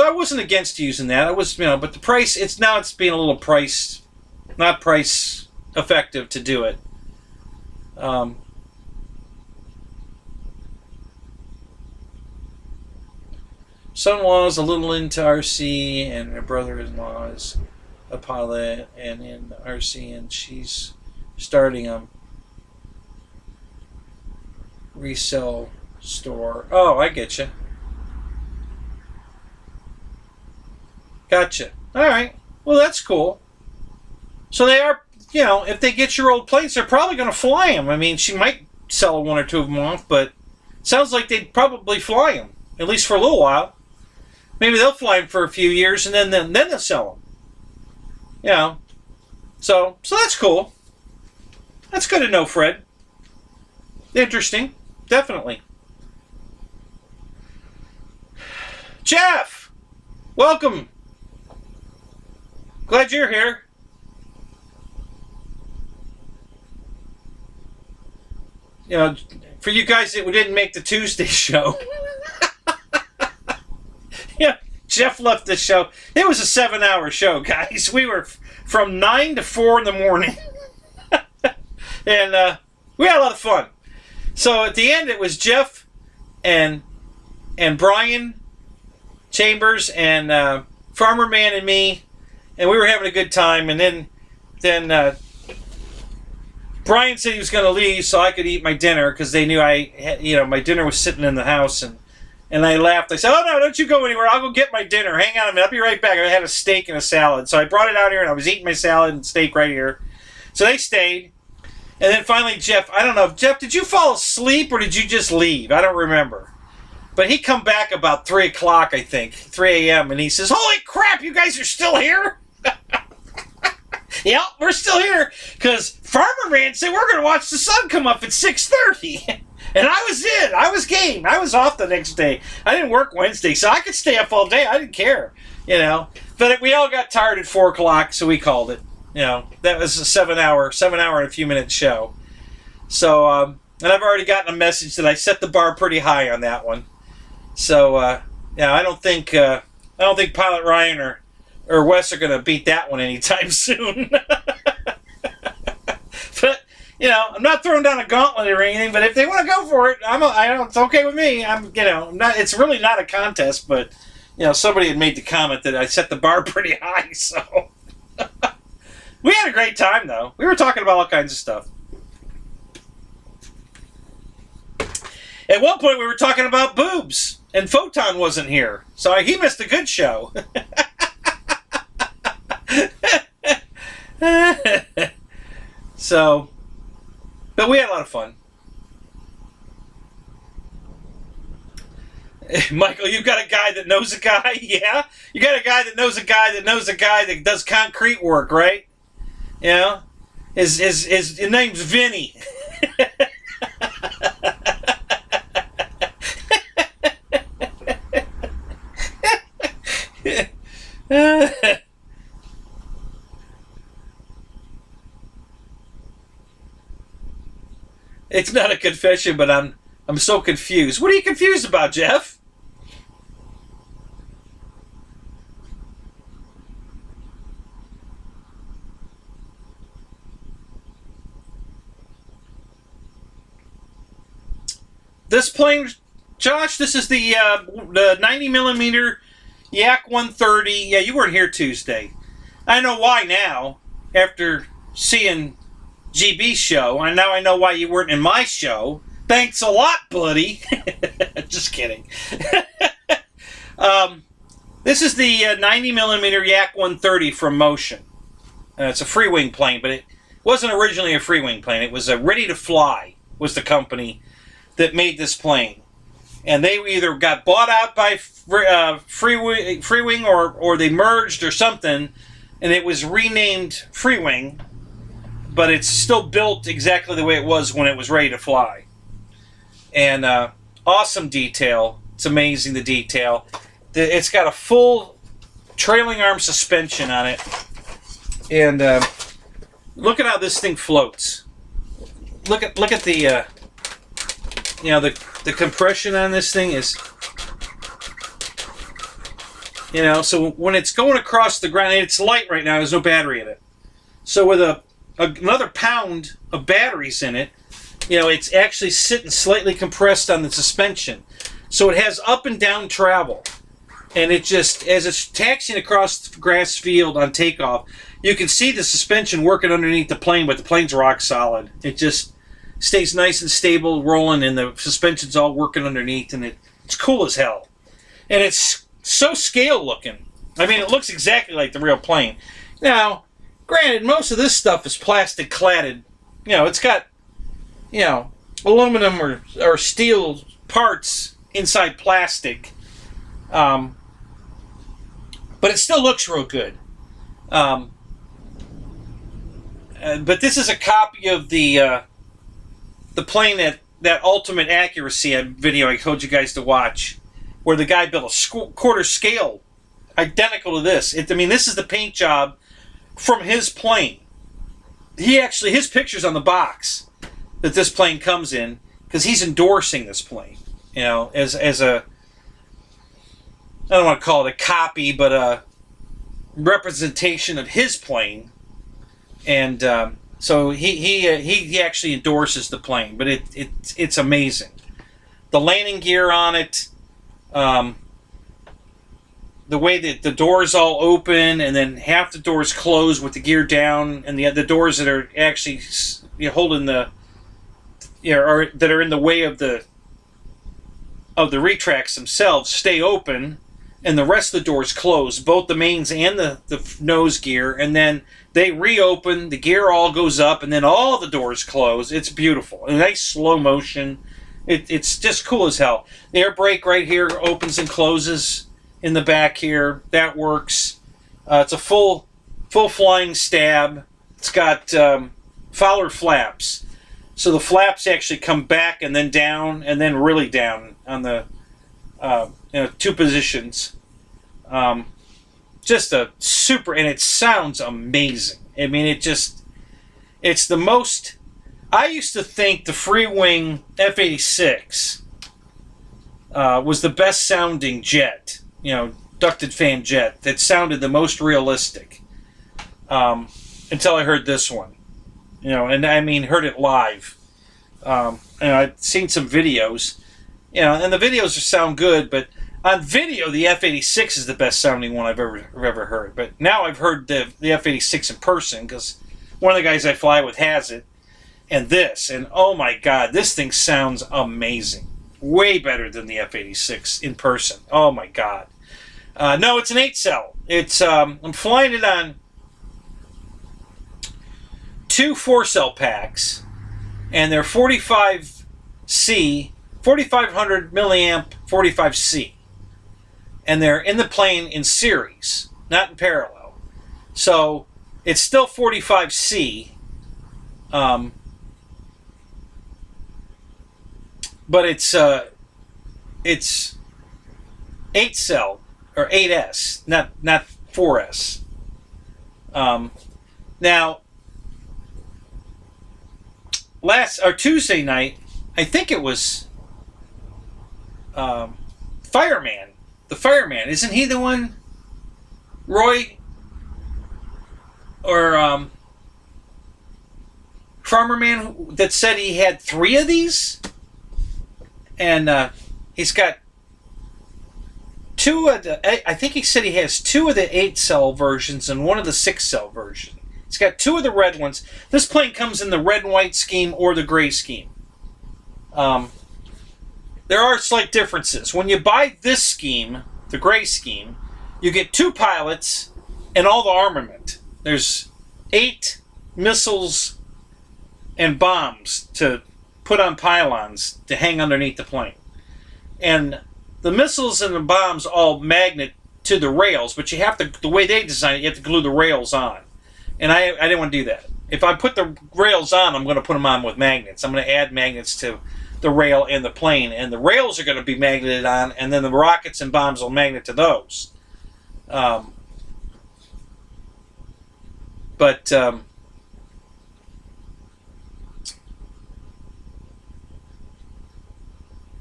I wasn't against using that. I was, but the price. It's being a little not price effective to do it. Son-in-law is a little into RC, and her brother-in-law is a pilot and in RC, and she's starting a resale store. Oh, I get you. Gotcha. All right. Well, that's cool. So they are, if they get your old plates, they're probably going to fly them. I mean, she might sell one or two of them off, but it sounds like they'd probably fly them, at least for a little while. Maybe they'll fly them for a few years, and then they'll sell them. So that's cool. That's good to know, Fred. Interesting. Definitely. Jeff! Welcome! Glad you're here. For you guys that didn't make the Tuesday show. Jeff left the show. It was a 7-hour show, guys. We were from 9 to 4 in the morning. And we had a lot of fun. So at the end, it was Jeff and Brian Chambers and Farmer Man and me. And we were having a good time. And then Brian said he was going to leave so I could eat my dinner because they knew my dinner was sitting in the house. And I laughed. I said, "Oh, no, don't you go anywhere. I'll go get my dinner. Hang on a minute. I'll be right back." I had a steak and a salad. So I brought it out here, and I was eating my salad and steak right here. So they stayed. And then finally, Jeff, I don't know. Jeff, did you fall asleep or did you just leave? I don't remember. But he come back about 3 o'clock, I think, 3 a.m., and he says, "Holy crap, you guys are still here?" Yep, we're still here because Farmer Man said we're going to watch the sun come up at 6:30. And I was in. I was game. I was off the next day. I didn't work Wednesday, so I could stay up all day. I didn't care, But we all got tired at 4 o'clock, so we called it. That was a 7-hour and a few minute show. So And I've already gotten a message that I set the bar pretty high on that one. So yeah, I don't think Pilot Ryan or Wes are going to beat that one anytime soon. But I'm not throwing down a gauntlet or anything. But if they want to go for it, it's okay with me. It's really not a contest. But somebody had made the comment that I set the bar pretty high. So we had a great time, though. We were talking about all kinds of stuff. At one point, we were talking about boobs, and Photon wasn't here, so he missed a good show. But we had a lot of fun. Michael, you've got a guy that knows a guy? Yeah? You got a guy that knows a guy that knows a guy that does concrete work, right? His name's Vinny. It's not a confession, but I'm so confused. What are you confused about, Jeff? This plane, Josh, this is the 90 millimeter Yak 130. Yeah, you weren't here Tuesday. I know why now, after seeing GB's show. And now I know why you weren't in my show. Thanks a lot, buddy. Just kidding. This is the 90 millimeter Yak 130 from Motion. It's a free wing plane, but it wasn't originally a free wing plane. It was a Ready to Fly was the company that made this plane. And they either got bought out by Free Wing or they merged or something, and it was renamed Free Wing, but it's still built exactly the way it was when it was ready to fly. And awesome detail. It's amazing, the detail. It's got a full trailing arm suspension on it. And look at how this thing floats. Look at the the compression on this thing is, so when it's going across the ground, and it's light right now, there's no battery in it. So with another pound of batteries in it, it's actually sitting slightly compressed on the suspension. So it has up and down travel. And it just, as it's taxiing across the grass field on takeoff, you can see the suspension working underneath the plane, but the plane's rock solid. It just stays nice and stable, rolling, and the suspension's all working underneath, and it's cool as hell. And it's so scale looking. I mean, it looks exactly like the real plane. Now, granted, most of this stuff is plastic cladded. It's got, aluminum or steel parts inside plastic. But it still looks real good. But this is a copy of the plane that Ultimate Accuracy video I told you guys to watch, where the guy built a quarter scale identical to this. This is the paint job from his plane. His picture's on the box that this plane comes in, because he's endorsing this plane, as a, I don't want to call it a copy, but a representation of his plane. And so he actually endorses the plane, but it's amazing. The landing gear on it, the way that the doors all open, and then half the doors close with the gear down, and the doors that are actually holding the, or that are in the way of the retracts themselves stay open, and the rest of the doors close, both the mains and the nose gear, and then they reopen, the gear all goes up, and then all the doors close. It's beautiful. A nice slow motion. It's just cool as hell. The air brake right here opens and closes in the back here. That works. It's a full flying stab. It's got Fowler flaps. So the flaps actually come back and then down and then really down on the two positions. Just a super, and it sounds amazing. It's the most I used to think the free-wing F-86 was the best sounding jet, ducted fan jet that sounded the most realistic, until I heard this one, and I mean heard it live. And I've seen some videos, and the videos sound good, but on video the F-86 is the best sounding one I've ever heard. But now I've heard the F-86 in person because one of the guys I fly with has it, and oh my God, this thing sounds amazing. Way better than the F-86 in person. Oh my God. No, it's an 8-cell. It's I'm flying it on 2 4-cell packs, and they're 45C, 4500 milliamp 45C, and they're in the plane in series, not in parallel. So it's still 45C. But it's 8-cell or 8S, not 4S. Now, Tuesday night, I think it was Fireman. The Fireman, isn't he the one? Roy or Farmer Man that said he had 3 of these? And he's got 2 of the... I think he said he has 2 of the 8-cell versions and 1 of the 6-cell version. He's got 2 of the red ones. This plane comes in the red and white scheme or the gray scheme. There are slight differences. When you buy this scheme, the gray scheme, you get 2 pilots and all the armament. There's 8 missiles and bombs to put on pylons to hang underneath the plane. And the missiles and the bombs all magnet to the rails, but you have to, the way they design it, you have to glue the rails on. And I didn't want to do that. If I put the rails on, I'm going to put them on with magnets. I'm going to add magnets to the rail and the plane, and the rails are going to be magneted on, and then the rockets and bombs will magnet to those.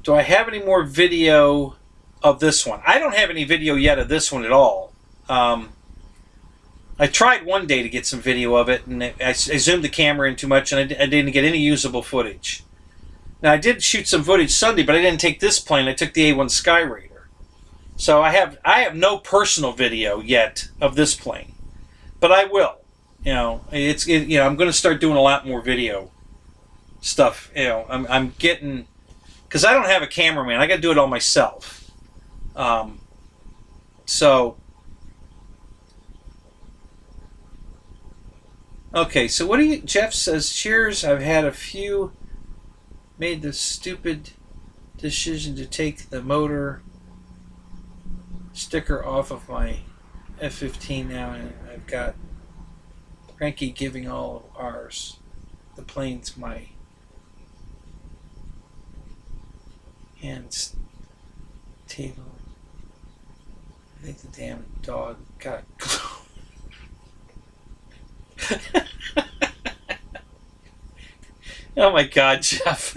Do I have any more video of this one? I don't have any video yet of this one at all. I tried one day to get some video of it, and I zoomed the camera in too much, and I didn't get any usable footage. Now, I did shoot some footage Sunday, but I didn't take this plane. I took the A1 Skyraider. So I have no personal video yet of this plane, but I will. I'm going to start doing a lot more video stuff. I'm getting... Because I don't have a cameraman. I got to do it all myself. Okay, so what do you... Jeff says, cheers, I've had a few... Made the stupid decision to take the motor sticker off of my F-15 now, and I've got Cranky giving all of ours. The plane's my... hands table. I think the damn dog got glue. Oh my God, Jeff.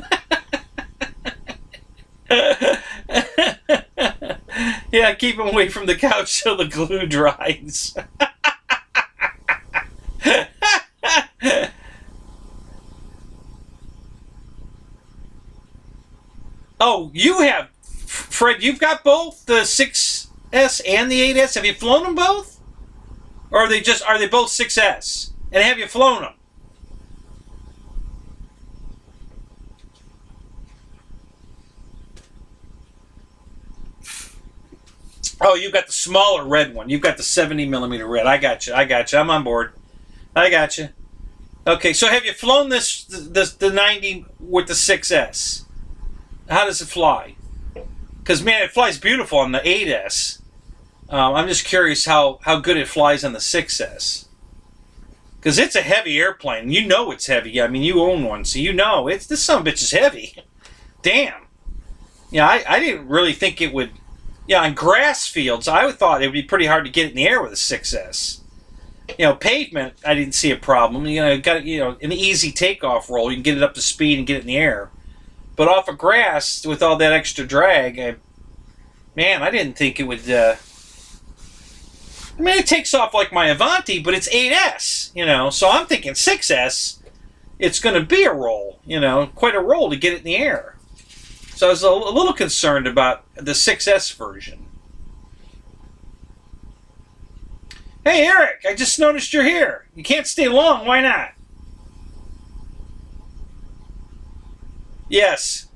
Yeah, keep him away from the couch till the glue dries. Oh, you have, Fred, you've got both the 6S and the 8S. Have you flown them both? Or are they both 6S? And have you flown them? Oh, you've got the smaller red one. You've got the 70mm red. I got you. I'm on board. I got you. Okay, so have you flown the 90 with the 6S? How does it fly? Because, man, it flies beautiful on the 8S. I'm just curious how good it flies on the 6S. Because it's a heavy airplane. You know it's heavy. I mean, you own one, so you know. This son of a bitch is heavy. Damn. Yeah, I didn't really think it would... Yeah, on grass fields, I thought it would be pretty hard to get it in the air with a 6S. Pavement, I didn't see a problem. Got an easy takeoff roll. You can get it up to speed and get it in the air. But off of grass, with all that extra drag, I didn't think it would. It takes off like my Avanti, but it's 8S. So I'm thinking 6S. It's going to be a roll. Quite a roll to get it in the air. So I was a little concerned about the 6S version. Hey, Eric, I just noticed you're here. You can't stay long. Why not? Yes,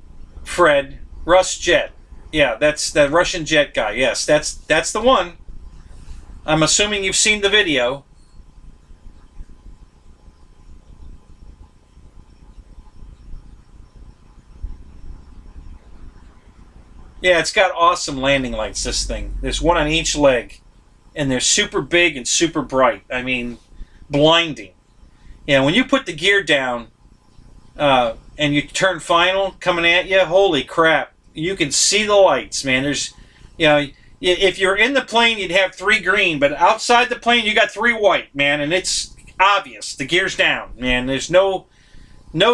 Fred. Russ Jet. Yeah, that's the Russian jet guy. Yes, that's the one. I'm assuming you've seen the video. Yeah, it's got awesome landing lights, this thing. There's one on each leg. And they're super big and super bright. I mean, blinding. When you put the gear down and you turn final coming at you, holy crap. You can see the lights, man. There's, if you're in the plane, you'd have 3 green. But outside the plane, you got 3 white, man. And it's obvious. The gear's down, man. There's no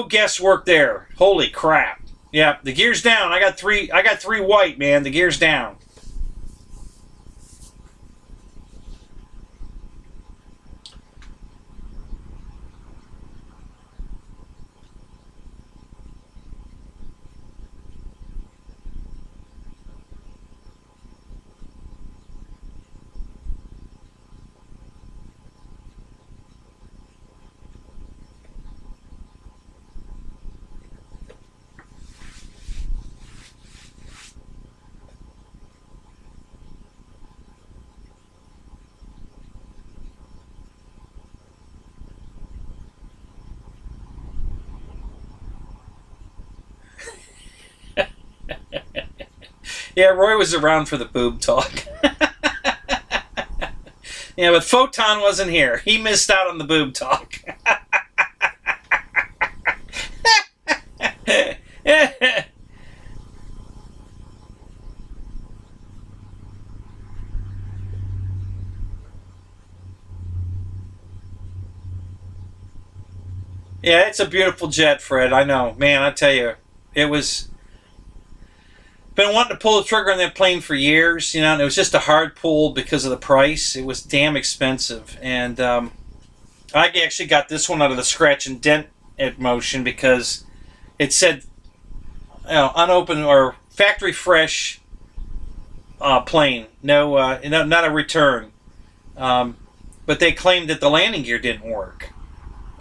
guesswork there. Holy crap. Yeah, the gear's down. I got 3 white, man. The gear's down. Yeah, Roy was around for the boob talk. Yeah, but Photon wasn't here. He missed out on the boob talk. Yeah, it's a beautiful jet, Fred. I know. Man, I tell you, it was... Been wanting to pull the trigger on that plane for years, and it was just a hard pull because of the price. It was damn expensive. And I actually got this one out of the scratch and dent motion because it said, unopened or factory fresh plane. No, not a return. But they claimed that the landing gear didn't work.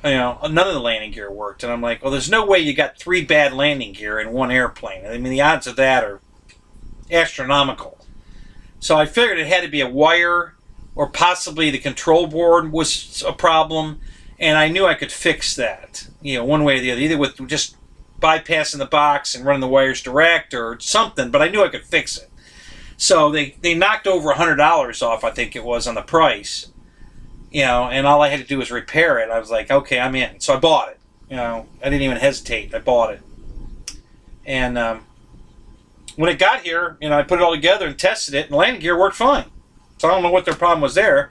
None of the landing gear worked. And I'm like, well, there's no way you got 3 bad landing gear in one airplane. I mean, the odds of that are astronomical. So I figured it had to be a wire or possibly the control board was a problem. And I knew I could fix that, one way or the other. Either with just bypassing the box and running the wires direct or something. But I knew I could fix it. So they knocked over $100 off, I think it was, on the price. And all I had to do was repair it. I was like, okay, I'm in. So I bought it. I didn't even hesitate. I bought it. And when it got here, I put it all together and tested it, and the landing gear worked fine. So I don't know what their problem was there.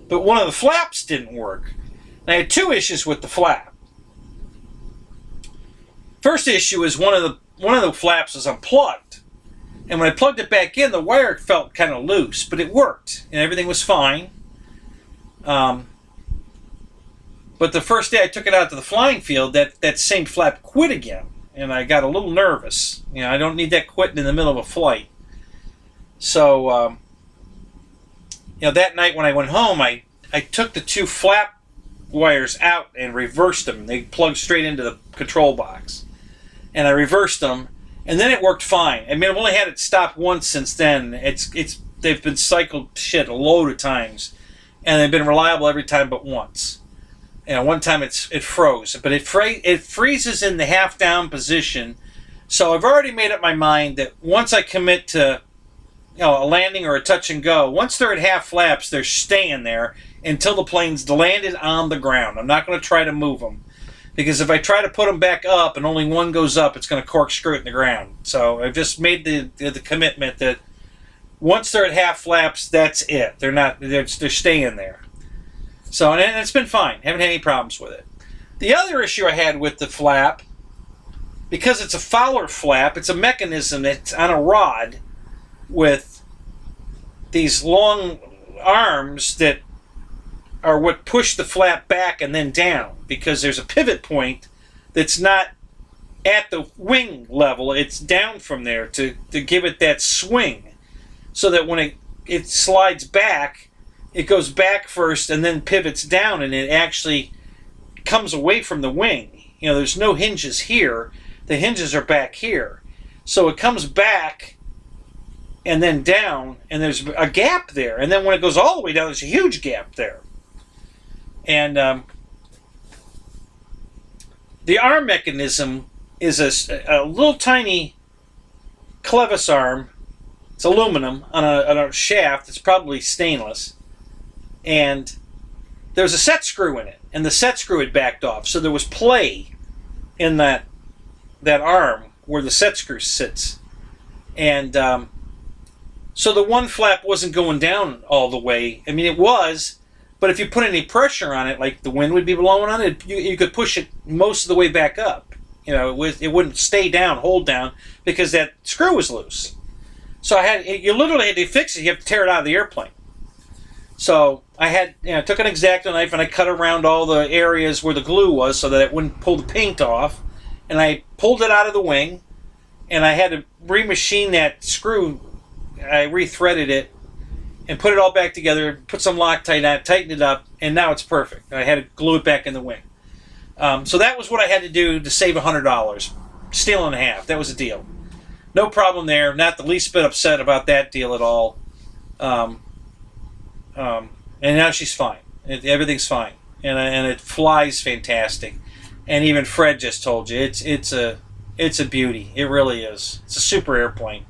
But one of the flaps didn't work. And I had 2 issues with the flap. First issue is one of the flaps was unplugged. And when I plugged it back in, the wire felt kind of loose, but it worked. And everything was fine. But the first day I took it out to the flying field, that same flap quit again. And I got a little nervous. I don't need that quitting in the middle of a flight. So, that night when I went home, I took the 2 flap wires out and reversed them. They plugged straight into the control box. And I reversed them, and then it worked fine. I mean, I've only had it stop once since then. They've been cycled a load of times. And they've been reliable every time but once. One time it froze, but it freezes in the half down position. So I've already made up my mind that once I commit to a landing or a touch and go, once they're at half flaps, they're staying there until the plane's landed on the ground. I'm not going to try to move them because if I try to put them back up and only one goes up, it's going to corkscrew it in the ground. So I've just made the commitment that once they're at half flaps, that's it. They're staying there. So, and it's been fine. Haven't had any problems with it. The other issue I had with the flap, because it's a Fowler flap, it's a mechanism that's on a rod with these long arms that are what push the flap back and then down, because there's a pivot point that's not at the wing level. It's down from there to give it that swing, so that when it slides back, it goes back first and then pivots down, and it actually comes away from the wing. You know, there's no hinges here. The hinges are back here. So it comes back and then down, and there's a gap there. And then when it goes all the way down, there's a huge gap there. And the arm mechanism is a little tiny clevis arm. It's aluminum on a shaft. It's probably stainless. And there's a set screw in it. And the set screw had backed off. So there was play in that arm where the set screw sits. And so the one flap wasn't going down all the way. I mean, it was, but if you put any pressure on it, like the wind would be blowing on it, you could push it most of the way back up. You know, it wouldn't stay down, hold down, because that screw was loose. So you literally had to fix it. You have to tear it out of the airplane. So I took an X-Acto knife and I cut around all the areas where the glue was so that it wouldn't pull the paint off. And I pulled it out of the wing, and I had to remachine that screw. I rethreaded it and put it all back together, put some Loctite on it, tightened it up, and now it's perfect. I had to glue it back in the wing. So that was what I had to do to save $100. Steal in half. That was the deal. No problem there. Not the least bit upset about that deal at all. And now she's fine. Everything's fine. And it flies fantastic. And even Fred just told you, it's a beauty. It really is. It's a super airplane.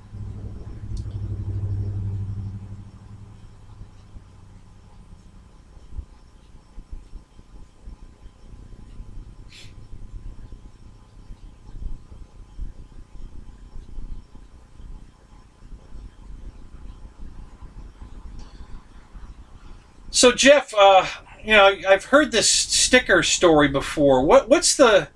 So Jeff, I've heard this sticker story before. What's the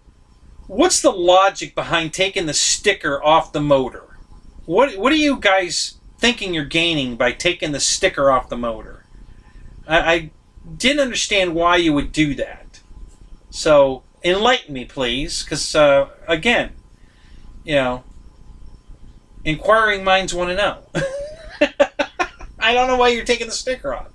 logic behind taking the sticker off the motor? What are you guys thinking you're gaining by taking the sticker off the motor? I didn't understand why you would do that. So enlighten me, please, because again, inquiring minds want to know. I don't know why you're taking the sticker off.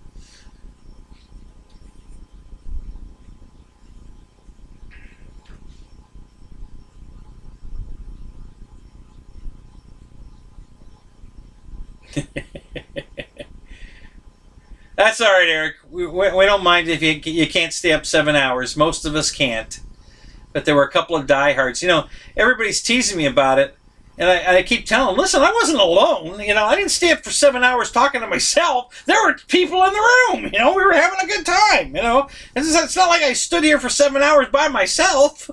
That's all right, Eric. We don't mind if you can't stay up 7 hours. Most of us can't. But there were a couple of diehards. Everybody's teasing me about it. And I keep telling them, listen, I wasn't alone. I didn't stay up for 7 hours talking to myself. There were people in the room. We were having a good time. It's not like I stood here for 7 hours by myself.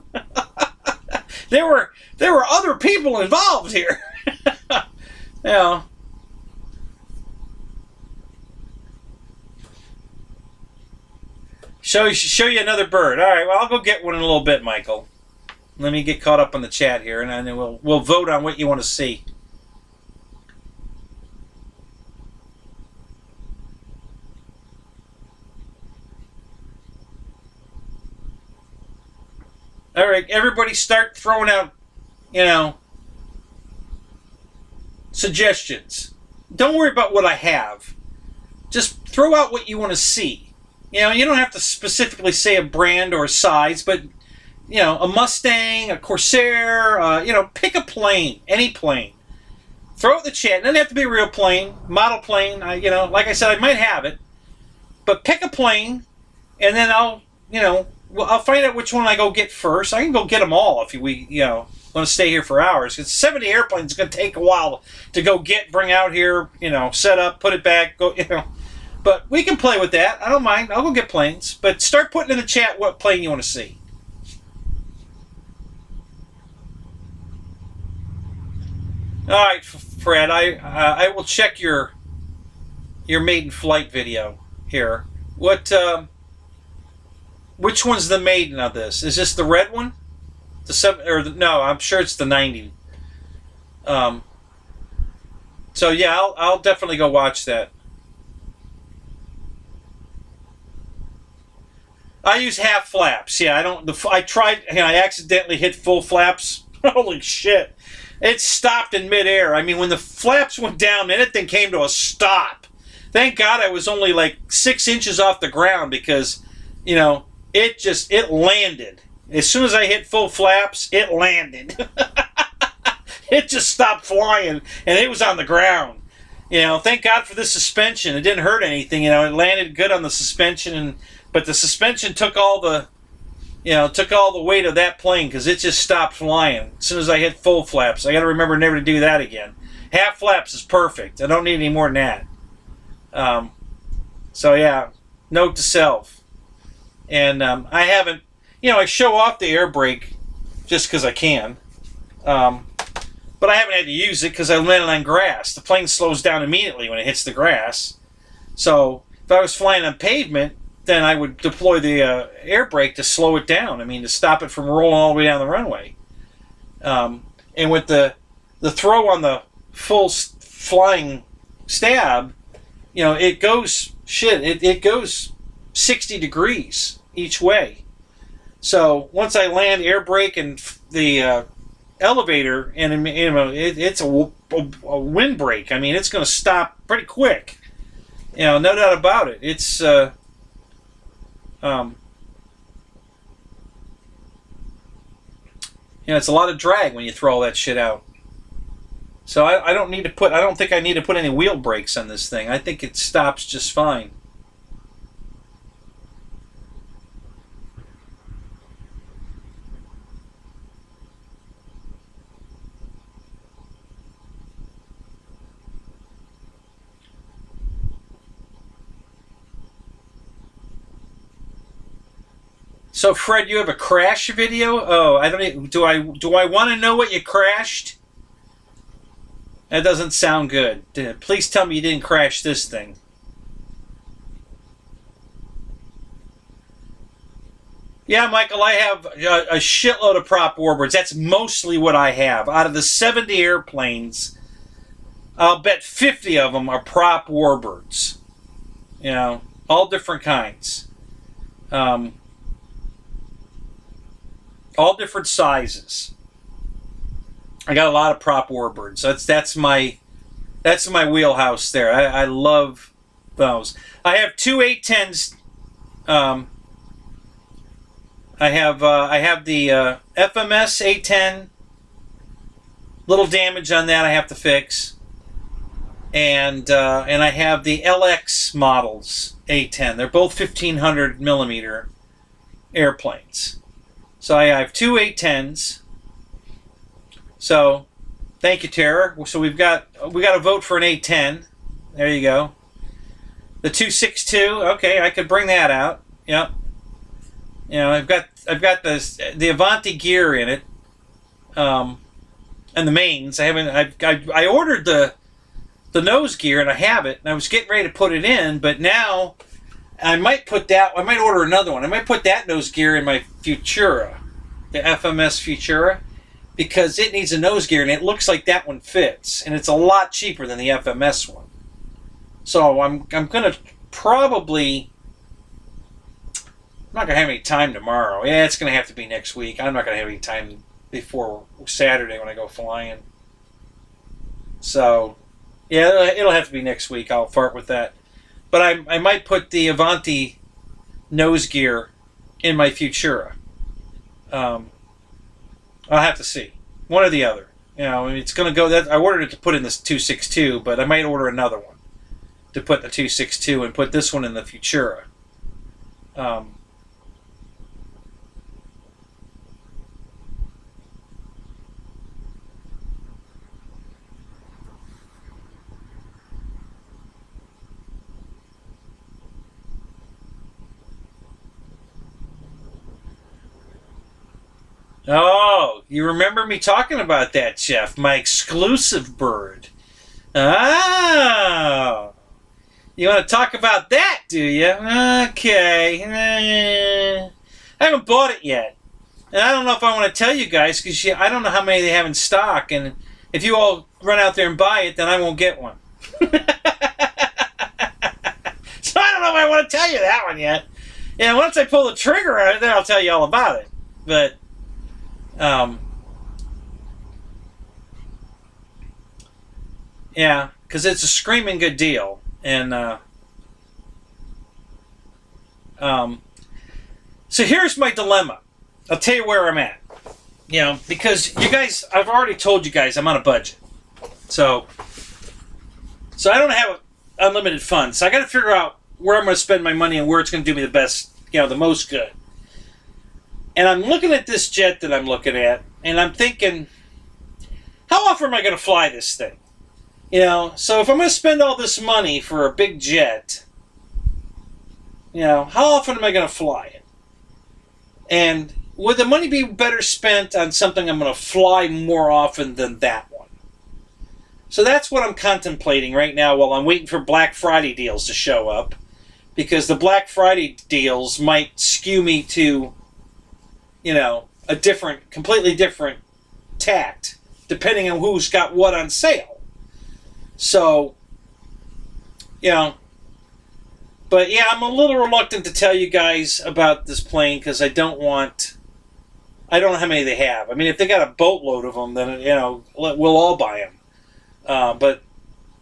There were other people involved here. Show you another bird. All right, well, I'll go get one in a little bit, Michael. Let me get caught up on the chat here, and then we'll vote on what you want to see. All right, everybody start throwing out, suggestions. Don't worry about what I have. Just throw out what you want to see. You don't have to specifically say a brand or a size, but, a Mustang, a Corsair, pick a plane, any plane. Throw it in the chat. It doesn't have to be a real plane, model plane. Like I said, I might have it. But pick a plane, and then I'll find out which one I go get first. I can go get them all if we want to stay here for hours. Because 70 airplanes is going to take a while to go bring out here, set up, put it back, go, But we can play with that. I don't mind. I'll go get planes. But start putting in the chat what plane you want to see. All right, Fred. I will check your maiden flight video here. What Which one's the maiden of this? Is this the red one? The seven or no? I'm sure it's the 90. Um, so yeah, I'll definitely go watch that. I use half flaps. Yeah, I don't. I tried. And I accidentally hit full flaps. Holy shit! It stopped in midair. I mean, when the flaps went down, and it then came to a stop. Thank God I was only like 6 inches off the ground because, it landed. As soon as I hit full flaps, it landed. It just stopped flying, and it was on the ground. Thank God for the suspension. It didn't hurt anything. It landed good on the suspension, but the suspension took all the weight of that plane because it just stopped flying as soon as I hit full flaps. I got to remember never to do that again. Half flaps is perfect. I don't need any more than that. So yeah, note to self. And I haven't, I show off the air brake just because I can. But I haven't had to use it because I landed on grass. The plane slows down immediately when it hits the grass. So if I was flying on pavement, then I would deploy the air brake to slow it down. I mean, to stop it from rolling all the way down the runway. And with the throw on the full flying stab, it goes it goes 60 degrees each way. So once I land air brake and the elevator, and it's a windbreak. I mean, it's going to stop pretty quick. No doubt about it. It's it's a lot of drag when you throw all that shit out. So I don't think I need to put any wheel brakes on this thing. I think it stops just fine. So Fred, you have a crash video? Oh, I don't even, do I want to know what you crashed? That doesn't sound good. Please tell me you didn't crash this thing. Yeah, Michael, I have a shitload of prop warbirds. That's mostly what I have. Out of the 70 airplanes, I'll bet 50 of them are prop warbirds. All different kinds. All different sizes. I got a lot of prop warbirds. That's my wheelhouse there. I love those. I have two 810s. I have the FMS 810. Little damage on that I have to fix. And I have the LX models 810. They're both 1500 millimeter airplanes. So I have two 810s. So, thank you, Tara. So we got a vote for an 810. There you go. The 262. Okay, I could bring that out. Yep. I've got the Avanti gear in it, and the mains. I ordered the nose gear and I have it, and I was getting ready to put it in, but now I might order another one. I might put that nose gear in my Futura, the FMS Futura, because it needs a nose gear and it looks like that one fits, and it's a lot cheaper than the FMS one. So I'm gonna probably. I'm not gonna have any time tomorrow. Yeah, it's gonna have to be next week. I'm not gonna have any time before Saturday when I go flying. So, yeah, it'll have to be next week. I'll fart with that. But I might put the Avanti nose gear in my Futura. I'll have to see. One or the other. It's going to go. I ordered it to put in this 262, but I might order another one to put the 262 and put this one in the Futura. Oh, you remember me talking about that, Jeff? My exclusive bird. Oh. You want to talk about that, do you? Okay. I haven't bought it yet. And I don't know if I want to tell you guys because I don't know how many they have in stock. And if you all run out there and buy it, then I won't get one. So I don't know if I want to tell you that one yet. Yeah, once I pull the trigger on it, then I'll tell you all about it. But, yeah, because it's a screaming good deal. And, so here's my dilemma. I'll tell you where I'm at. You know, because you guys, I've already told you guys I'm on a budget. So I don't have unlimited funds. So I got to figure out where I'm going to spend my money and where it's going to do me the best, the most good. And I'm looking at this jet that I'm looking at, and I'm thinking, how often am I going to fly this thing? So if I'm going to spend all this money for a big jet, how often am I going to fly it? And would the money be better spent on something I'm going to fly more often than that one? So that's what I'm contemplating right now while I'm waiting for Black Friday deals to show up. Because the Black Friday deals might skew me to, a completely different tact, depending on who's got what on sale. So, but yeah, I'm a little reluctant to tell you guys about this plane because I don't know how many they have. I mean, if they got a boatload of them, then, we'll all buy them. But,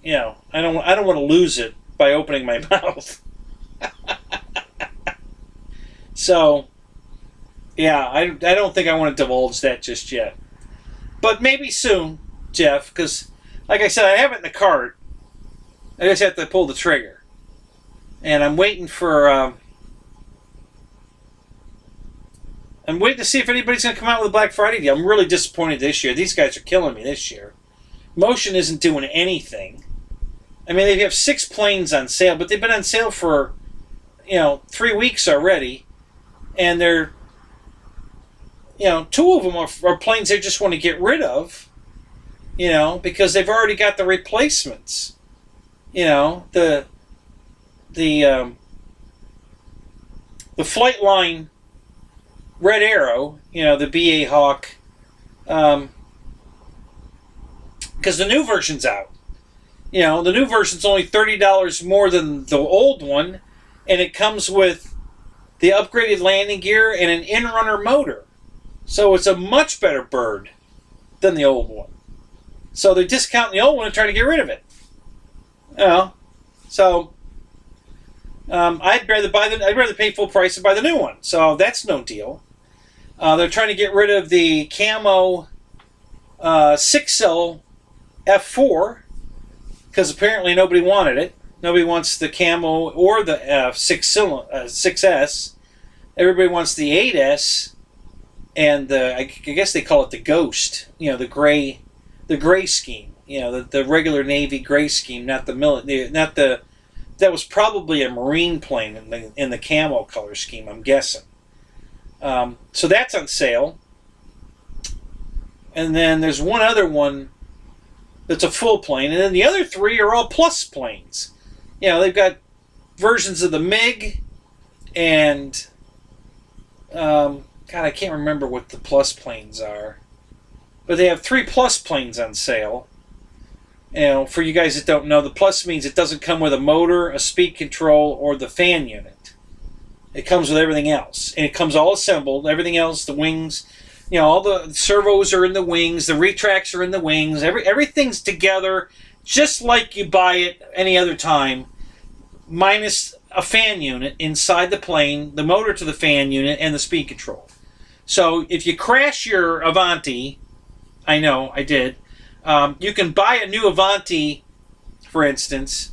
I don't want to lose it by opening my mouth. So, yeah, I don't think I want to divulge that just yet. But maybe soon, Jeff, because, like I said, I have it in the cart. I just have to pull the trigger. And I'm waiting for... I'm waiting to see if anybody's going to come out with a Black Friday deal. I'm really disappointed this year. These guys are killing me this year. Motion isn't doing anything. I mean, they have 6 planes on sale, but they've been on sale for, 3 weeks already. And they're, 2 of them are planes they just want to get rid of, because they've already got the replacements. The flight line Red Arrow, the BA Hawk, because the new version's out. The new version's only $30 more than the old one, and it comes with the upgraded landing gear and an in-runner motor. So it's a much better bird than the old one. So they're discounting the old one and trying to get rid of it. So I'd rather pay full price and buy the new one. So that's no deal. They're trying to get rid of the camo 6-cell F4 because apparently nobody wanted it. Nobody wants the camo or the 6S. Everybody wants the 8S and I guess they call it the Ghost. The gray scheme. The regular Navy gray scheme, not the that was probably a Marine plane in the camo color scheme, I'm guessing. So that's on sale. And then there's one other one that's a full plane. And then the other 3 are all plus planes. They've got versions of the MiG and... God, I can't remember what the plus planes are. But they have 3 plus planes on sale. For you guys that don't know, the plus means it doesn't come with a motor, a speed control, or the fan unit. It comes with everything else. And it comes all assembled. Everything else, the wings, all the servos are in the wings, the retracts are in the wings. Everything's together just like you buy it any other time, minus a fan unit inside the plane, the motor to the fan unit, and the speed control. So if you crash your Avanti, I know, I did, you can buy a new Avanti, for instance,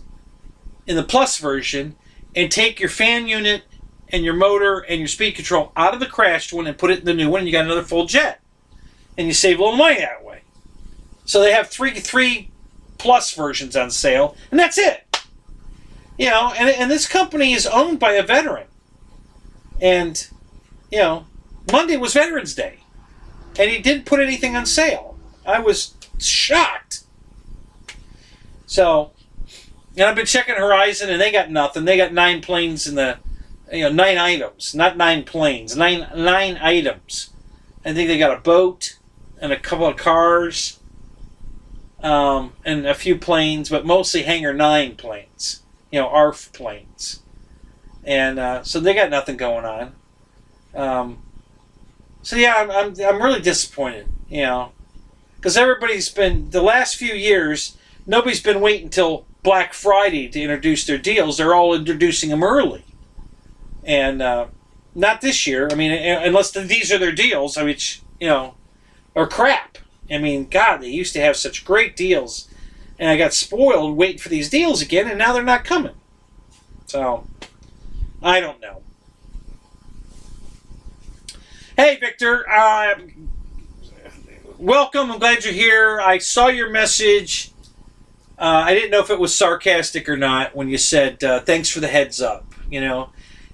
in the Plus version, and take your fan unit and your motor and your speed control out of the crashed one and put it in the new one, and you got another full jet. And you save a little money that way. So they have three Plus versions on sale, and that's it. And this company is owned by a veteran. And, Monday was Veterans Day. And he didn't put anything on sale. I was shocked. So, and I've been checking Horizon, and they got nothing. They got 9 planes in the 9 items, not 9 planes, nine items. I think they got a boat and a couple of cars, and a few planes, but mostly Hangar 9 planes, ARF planes. And so they got nothing going on. So yeah, I'm really disappointed, because everybody's been, the last few years, nobody's been waiting until Black Friday to introduce their deals. They're all introducing them early. And not this year. I mean, unless these are their deals, which, are crap. I mean, God, they used to have such great deals. And I got spoiled waiting for these deals again, and now they're not coming. So, I don't know. Hey, Victor. Welcome. I'm glad you're here. I saw your message. I didn't know if it was sarcastic or not when you said, thanks for the heads up.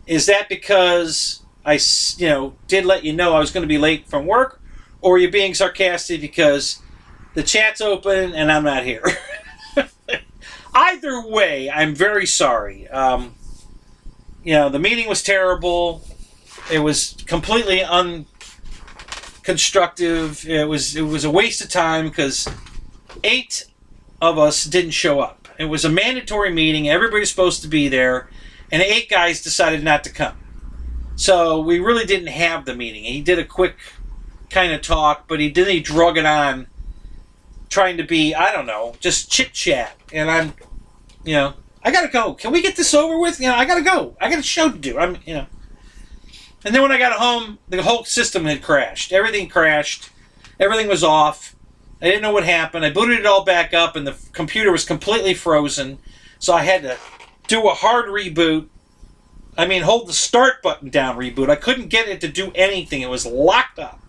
Is that because I, did let you know I was going to be late from work? Or are you being sarcastic because the chat's open and I'm not here? Either way, I'm very sorry. The meeting was terrible. It was completely unconstructive. It was a waste of time because 8 of us didn't show up. It was a mandatory meeting. Everybody's supposed to be there. And 8 guys decided not to come. So we really didn't have the meeting. He did a quick kind of talk, but he drug it on trying to be, I don't know, just chit-chat. And I'm, I gotta go. Can we get this over with? I gotta go. I got a show to do. And then when I got home, the whole system had crashed. Everything crashed. Everything was off. I didn't know what happened. I booted it all back up, and the computer was completely frozen. So I had to do a hard reboot. Hold the start button down reboot. I couldn't get it to do anything. It was locked up.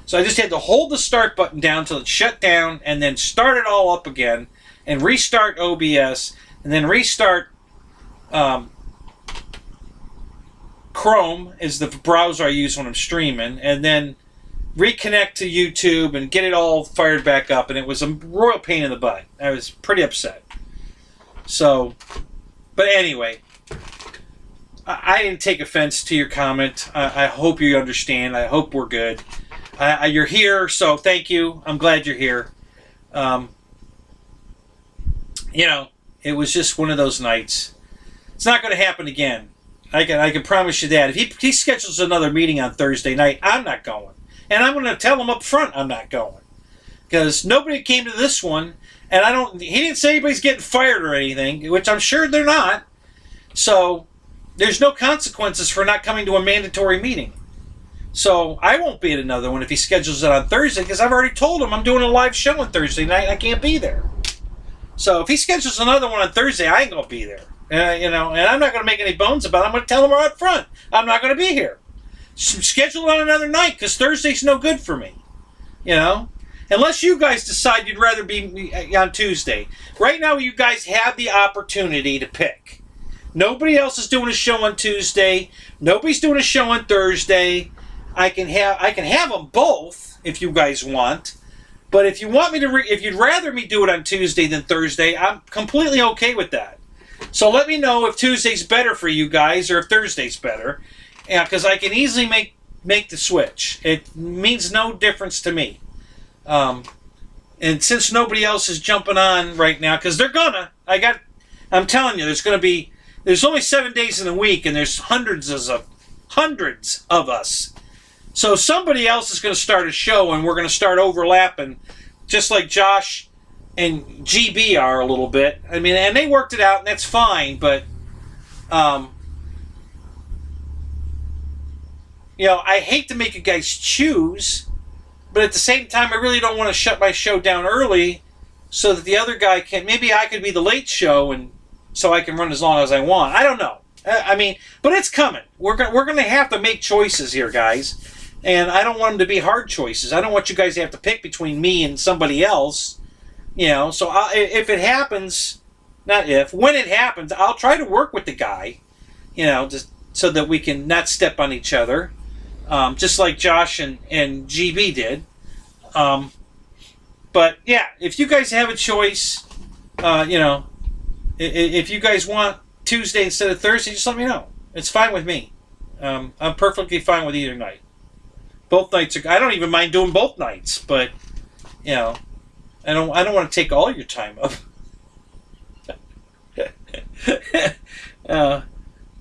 So I just had to hold the start button down until it shut down, and then start it all up again, and restart OBS, and then restart Chrome is the browser I use when I'm streaming, and then reconnect to YouTube and get it all fired back up, and it was a royal pain in the butt. I was pretty upset. So, but anyway, I didn't take offense to your comment. I hope you understand. I hope we're good. You're here, so thank you. I'm glad you're here. It was just one of those nights. It's not going to happen again. I can promise you that. If he schedules another meeting on Thursday night, I'm not going. And I'm going to tell him up front I'm not going. Because nobody came to this one, and he didn't say anybody's getting fired or anything, which I'm sure they're not. So there's no consequences for not coming to a mandatory meeting. So I won't be at another one if he schedules it on Thursday, because I've already told him I'm doing a live show on Thursday night. I can't be there. So if he schedules another one on Thursday, I ain't going to be there. And I'm not going to make any bones about it. I'm going to tell him right up front, I'm not going to be here. Schedule it on another night, because Thursday's no good for me. Unless you guys decide you'd rather be on Tuesday. Right now, you guys have the opportunity to pick. Nobody else is doing a show on Tuesday. Nobody's doing a show on Thursday. I can have them both if you guys want. But if you want me to, if you'd rather me do it on Tuesday than Thursday, I'm completely okay with that. So let me know if Tuesday's better for you guys or if Thursday's better, because I can easily make the switch. It means no difference to me. And since nobody else is jumping on right now, because they're gonna, I'm telling you, there's only 7 days in a week, and there's hundreds of us. So somebody else is going to start a show, and we're going to start overlapping, just like Josh and GB are a little bit. And they worked it out, and that's fine. But, I hate to make you guys choose, but at the same time, I really don't want to shut my show down early, so that the other guy can. Maybe I could be the late show, and so I can run as long as I want. I don't know. But it's coming. We're going to have to make choices here, guys. And I don't want them to be hard choices. I don't want you guys to have to pick between me and somebody else. So if it happens, when it happens, I'll try to work with the guy, just so that we can not step on each other, just like Josh and GB did. But yeah, if you guys have a choice, if you guys want Tuesday instead of Thursday, just let me know. It's fine with me. I'm perfectly fine with either night. Both nights are. I don't even mind doing both nights, but you know, I don't want to take all your time up.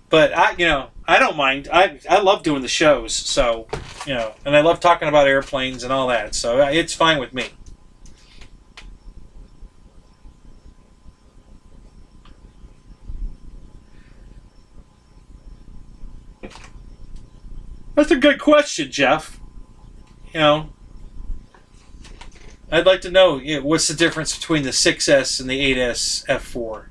But I don't mind. I love doing the shows, so and I love talking about airplanes and all that. So it's fine with me. That's a good question, Jeff. I'd like to know what's the difference between the 6S and the 8S F4.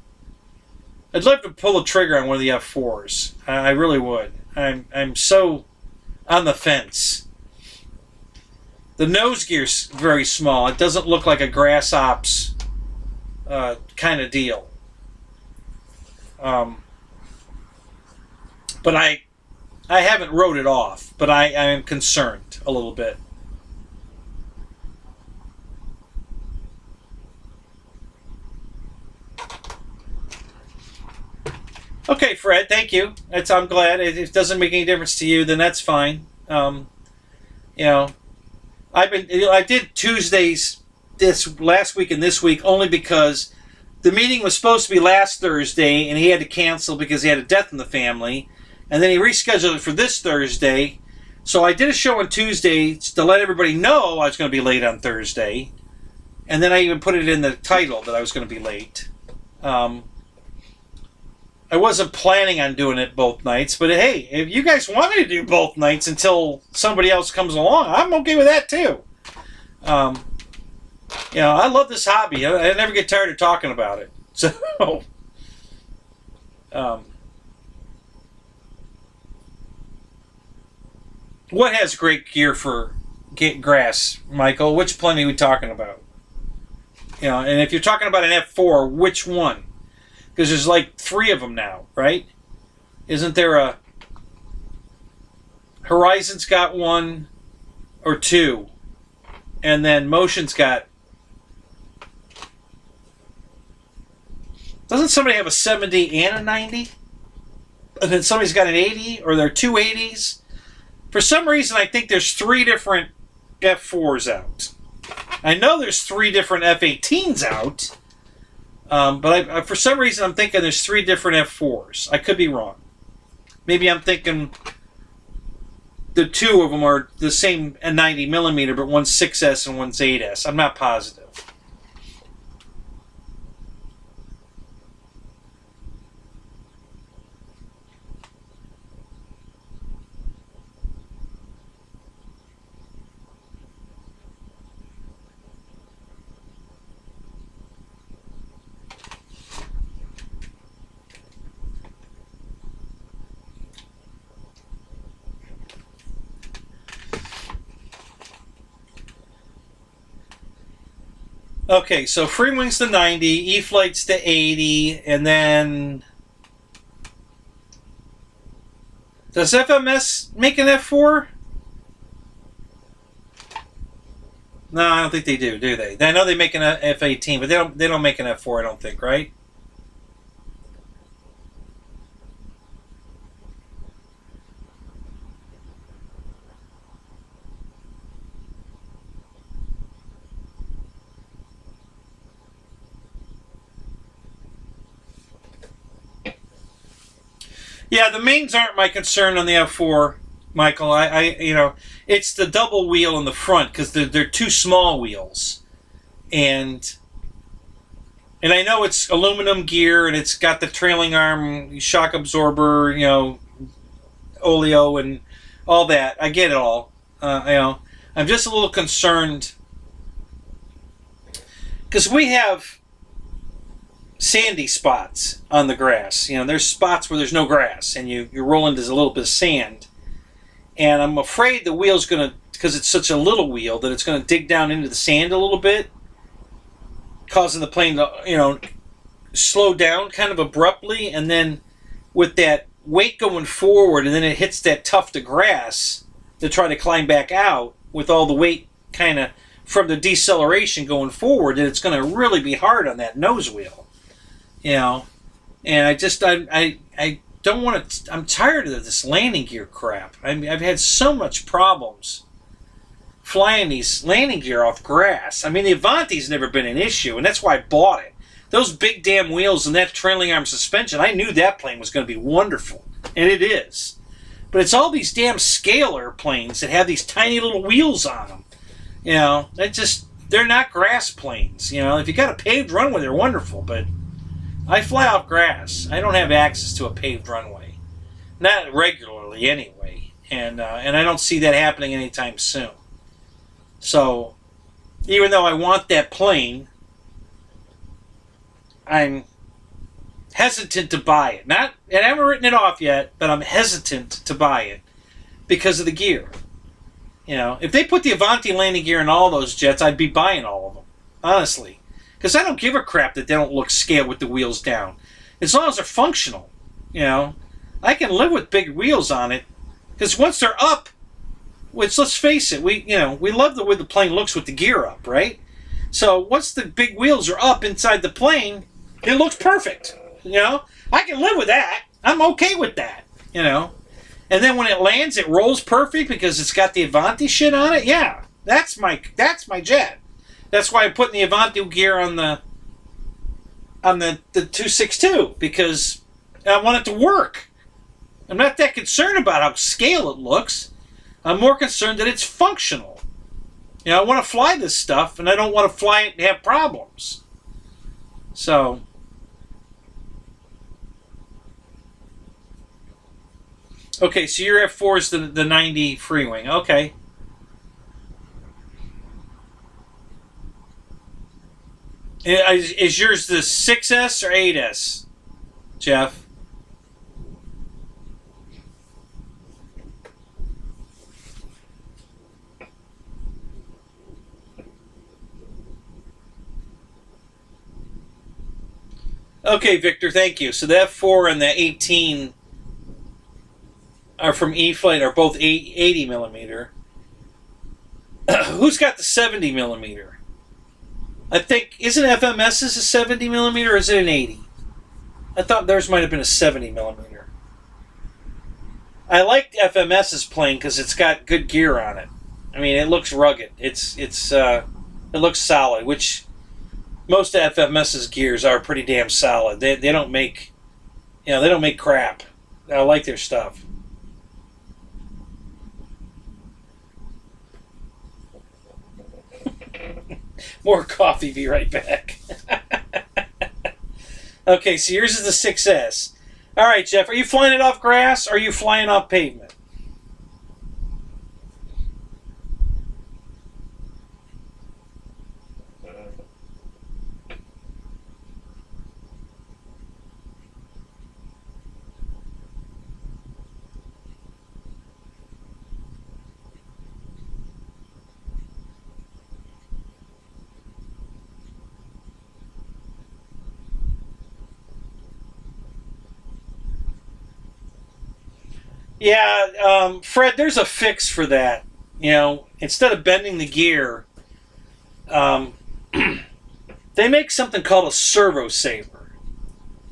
I'd love to pull the trigger on one of the F4s. I really would. I'm so on the fence. The nose gear's very small. It doesn't look like a grass ops kind of deal. But I haven't wrote it off. But I am concerned a little bit. Okay, Fred, thank you. I'm glad. If it doesn't make any difference to you, then that's fine. I did Tuesdays this last week and this week only because the meeting was supposed to be last Thursday and he had to cancel because he had a death in the family, and then he rescheduled it for this Thursday. So I did a show on Tuesday to let everybody know I was going to be late on Thursday, and then I even put it in the title that I was going to be late. I wasn't planning on doing it both nights, but hey, if you guys want me to do both nights until somebody else comes along, I'm okay with that too. I love this hobby. I never get tired of talking about it. So, what has great gear for grass, Michael? Which plane are we talking about? And if you're talking about an F4, which one? Because there's like 3 of them now, right? Isn't there a... Horizon's got 1 or 2. And then Motion's got... Doesn't somebody have a 70 and a 90? And then somebody's got an 80? Or there are 2 80s? For some reason, I think there's 3 different F4s out. I know there's 3 different F-18s out. But for some reason, I'm thinking there's 3 different F4s. I could be wrong. Maybe I'm thinking the 2 of them are the same 90 millimeter, but one's 6S and one's 8S. I'm not positive. Okay, so free wing's the 90, E-flight's the 80, and then... Does FMS make an F4? No, I don't think they do they? I know they make an F-18, but they don't make an F4, I don't think, right? Yeah, the mains aren't my concern on the F4, Michael. It's the double wheel in the front because they're 2 small wheels, and I know it's aluminum gear and it's got the trailing arm, shock absorber, oleo and all that. I get it all. I'm just a little concerned because we have sandy spots on the grass. There's spots where there's no grass and you're rolling into a little bit of sand, and I'm afraid the wheel's gonna, because it's such a little wheel, that it's gonna dig down into the sand a little bit, causing the plane to slow down kind of abruptly, and then with that weight going forward and then it hits that tuft of grass to try to climb back out with all the weight kind of from the deceleration going forward, and it's going to really be hard on that nose wheel. And I don't want to. I'm tired of this landing gear crap. I've had so much problems flying these landing gear off grass. I mean, the Avanti's never been an issue, and that's why I bought it. Those big damn wheels and that trailing arm suspension, I knew that plane was going to be wonderful, and it is. But it's all these damn scale airplanes that have these tiny little wheels on them. You know, they're not grass planes. You know, if you got a paved runway, they're wonderful, but I fly off grass. I don't have access to a paved runway. Not regularly, anyway. And I don't see that happening anytime soon. So, even though I want that plane, I'm hesitant to buy it. And I haven't written it off yet, but I'm hesitant to buy it because of the gear. You know, if they put the Avanti landing gear in all those jets, I'd be buying all of them, honestly. Because I don't give a crap that they don't look scale with the wheels down. As long as they're functional, you know. I can live with big wheels on it. Because once they're up, which, let's face it, we love the way the plane looks with the gear up, right? So once the big wheels are up inside the plane, it looks perfect. You know, I can live with that. I'm okay with that. You know, and then when it lands, it rolls perfect because it's got the Avanti shit on it. Yeah, that's my jet. That's why I'm putting the Avanti gear on the 262 because I want it to work. I'm not that concerned about how scale it looks. I'm more concerned that it's functional. You know, I want to fly this stuff, and I don't want to fly it and have problems. So, okay, so your F4 is the 90 free wing. Okay. Is yours the 6S or 8S, Jeff? Okay, Victor, thank you. So the F4 and the 18 are from E-flite, are both 80 millimeter. Who's got the 70 millimeter? I think, isn't FMS's a 70 millimeter or is it an 80? I thought theirs might have been a 70 millimeter. I liked FMS's plane because it's got good gear on it. I mean, it looks rugged. It looks solid, which most of FMS's gears are pretty damn solid. They don't make, they don't make crap. I like their stuff. More coffee, be right back. Okay, so yours is the 6S. All right, Jeff, are you flying it off grass or are you flying off pavement? Yeah, Fred, there's a fix for that. You know, instead of bending the gear, they make something called a servo saver.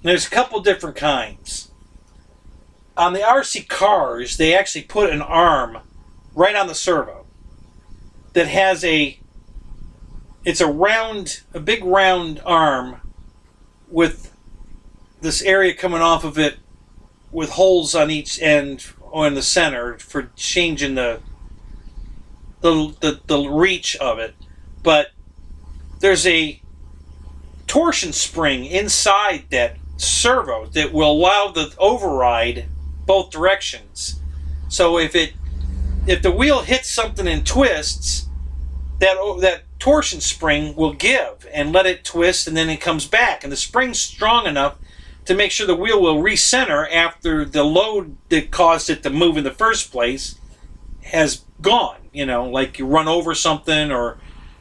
There's a couple different kinds. On the RC cars, they actually put an arm right on the servo that has it's a big round arm with this area coming off of it with holes on each end or in the center for changing the reach of it. But there's a torsion spring inside that servo that will allow the override both directions. So if the wheel hits something and twists, that torsion spring will give and let it twist, and then it comes back. And the spring's strong enough to make sure the wheel will recenter after the load that caused it to move in the first place has gone. You know, like you run over something or,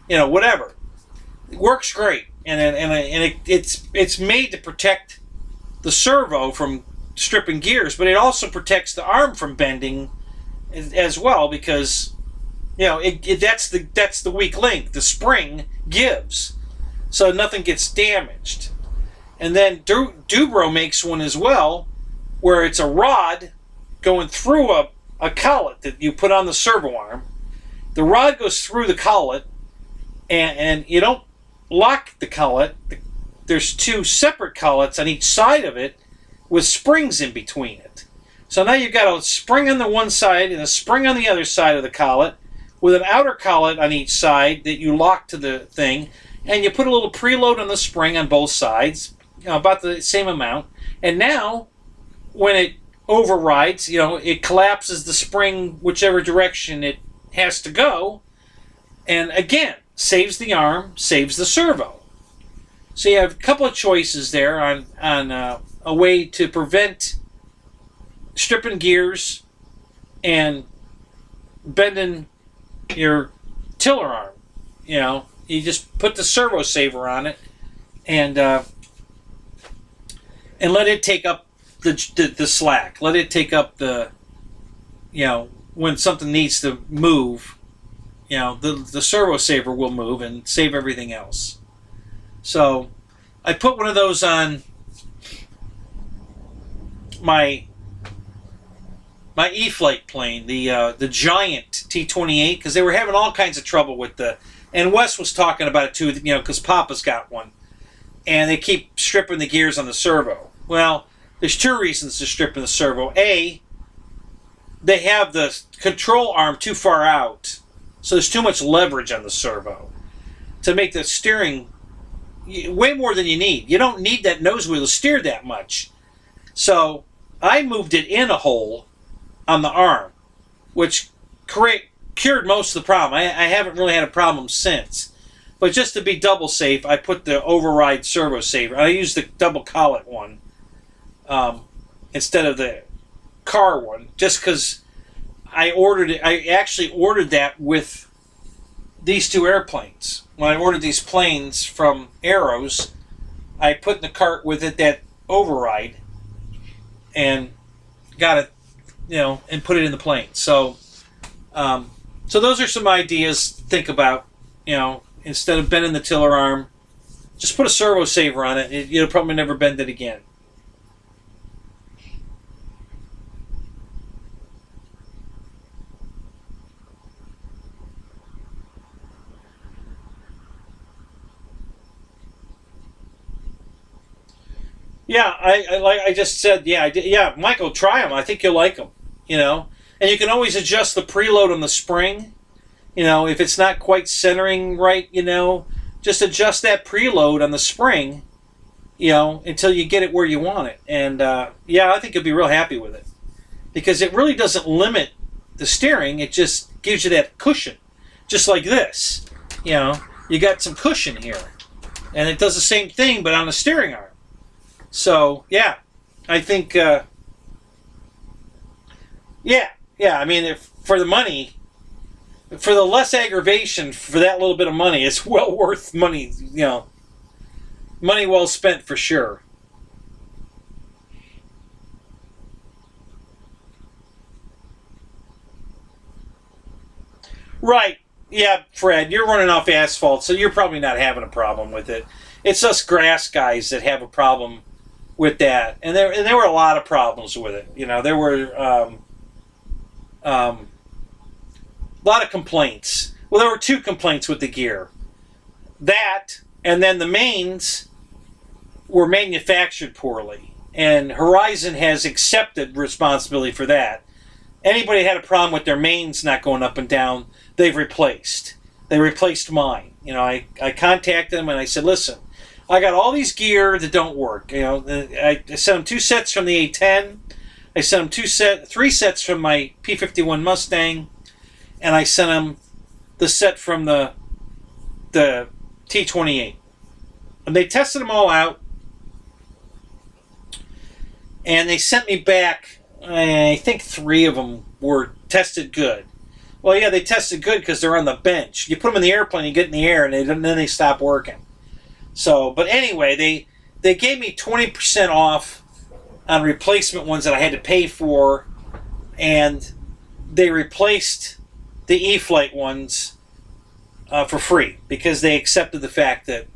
whatever. It works great, and it's made to protect the servo from stripping gears, but it also protects the arm from bending as well because, that's the weak link. The spring gives, so nothing gets damaged. And then Dubro makes one as well where it's a rod going through a collet that you put on the servo arm. The rod goes through the collet, and you don't lock the collet. There's two separate collets on each side of it with springs in between it. So now you've got a spring on the one side and a spring on the other side of the collet with an outer collet on each side that you lock to the thing, and you put a little preload on the spring on both sides, about the same amount. And now, when it overrides, it collapses the spring whichever direction it has to go, and again, saves the arm, saves the servo. So you have a couple of choices there on a way to prevent stripping gears and bending your tiller arm. You just put the servo saver on it and let it take up the slack. Let it take up the, when something needs to move, the servo saver will move and save everything else. So I put one of those on my E-Flight plane, the giant T-28, because they were having all kinds of trouble with and Wes was talking about it too, because Papa's got one, and they keep stripping the gears on the servo. Well, there's two reasons to stripping the servo. A, they have the control arm too far out, so there's too much leverage on the servo to make the steering way more than you need. You don't need that nose wheel to steer that much. So I moved it in a hole on the arm, which cured most of the problem. I haven't really had a problem since. But just to be double safe, I put the override servo saver. I used the double collet one instead of the car one, just because I ordered it. I actually ordered that with these two airplanes. When I ordered these planes from Arrows, I put in the cart with it that override and got it, and put it in the plane. So, so those are some ideas to think about. Instead of bending the tiller arm, just put a servo saver on it. You'll probably never bend it again. Yeah, like I just said, yeah, Michael, try them. I think you'll like them, And you can always adjust the preload on the spring, if it's not quite centering right, just adjust that preload on the spring, until you get it where you want it. And, I think you'll be real happy with it. Because it really doesn't limit the steering, it just gives you that cushion. Just like this, you got some cushion here. And it does the same thing, but on the steering arm. So, yeah, I think, I mean, for the money, for the less aggravation, for that little bit of money, it's well worth money, money well spent for sure. Right. Yeah, Fred, you're running off asphalt, so you're probably not having a problem with it. It's us grass guys that have a problem with that, and there were a lot of problems with it. There were a lot of complaints. Well, there were two complaints with the gear. That, and then the mains were manufactured poorly, and Horizon has accepted responsibility for that. Anybody had a problem with their mains not going up and down, they've replaced. They replaced mine. I contacted them and I said, listen, I got all these gear that don't work. I sent them 2 sets from the A10. I sent them 3 sets from my P-51 Mustang, and I sent them the set from the T-28. And they tested them all out, and they sent me back. I think 3 of them were tested good. Well, yeah, they tested good because they're on the bench. You put them in the airplane, you get in the air, and then they stop working. So, but anyway, they gave me 20% off on replacement ones that I had to pay for, and they replaced the E-Flight ones for free because they accepted the fact that